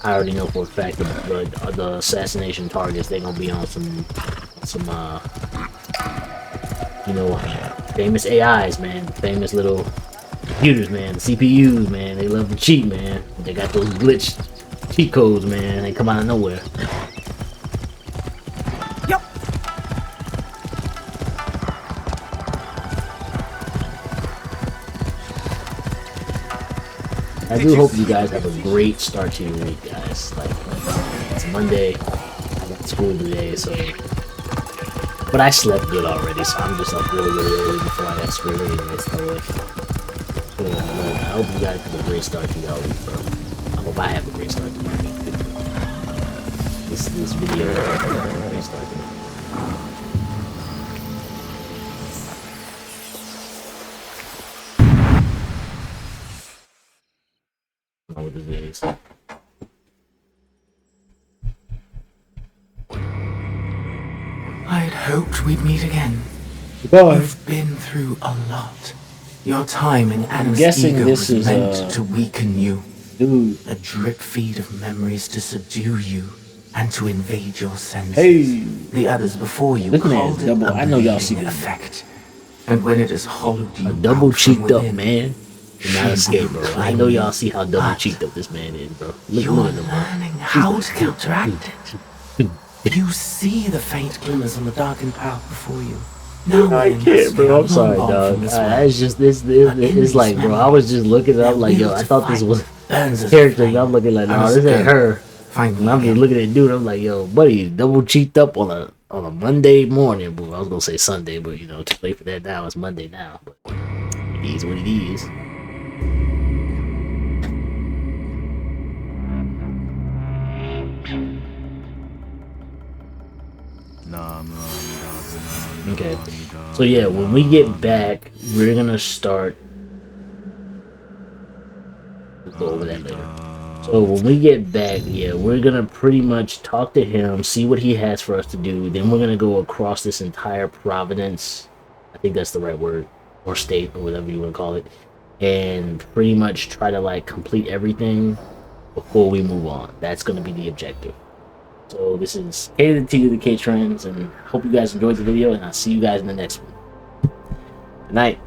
I already know for a fact that the assassination targets, they're gonna be on some you know, famous AIs, man, famous little computers, man, the CPUs, man, they love to cheat, man. They got those glitch cheat codes, man, they come out of nowhere. Yep. I do hope you guys have a great start to your week, guys. Like, it's Monday. I got school today, so. But I slept good already, so I'm just up really early before I got school anyway. So, I hope you guys have a great start to your week, bro. I hope I have a great start to my week. This video is a great start to me. With the videos. I'd hoped we'd meet again. Goodbye. You've been through a lot. Your time in Anna's guessing ego this was is, meant to weaken you. Dude. A drip feed of memories to subdue you and to invade your senses. Hey. The others before you This man called it double. a I know y'all see bleeding this. effect. And when it has hollowed you A double out from cheeked up within, man. Not escape, bro. I know y'all see how double cheeked up this man is, bro. You're Look at him, bro. learning how to counteract it. You see the faint glimmers on the darkened path before you. No, I can't, bro. I'm sorry, dog. It's just it's like, bro. I was just looking up, like, yo. I thought this was character. And I'm looking like, no, this ain't her. And I'm just looking at dude. I'm like, yo, buddy, double cheeked up on a Monday morning, bro. I was gonna say Sunday, but you know, too late for that now. It's Monday now. But it is what it is. Okay, so yeah, when we get back, we're gonna start. We'll go over that later. So when we get back, yeah, we're gonna pretty much talk to him, see what he has for us to do. Then we're gonna go across this entire Providence. I think that's the right word, or state, or whatever you want to call it, and pretty much try to like complete everything before we move on. That's gonna be the objective. So this is K to the T to the Ktrendzz, and hope you guys enjoyed the video, and I'll see you guys in the next one. Good night.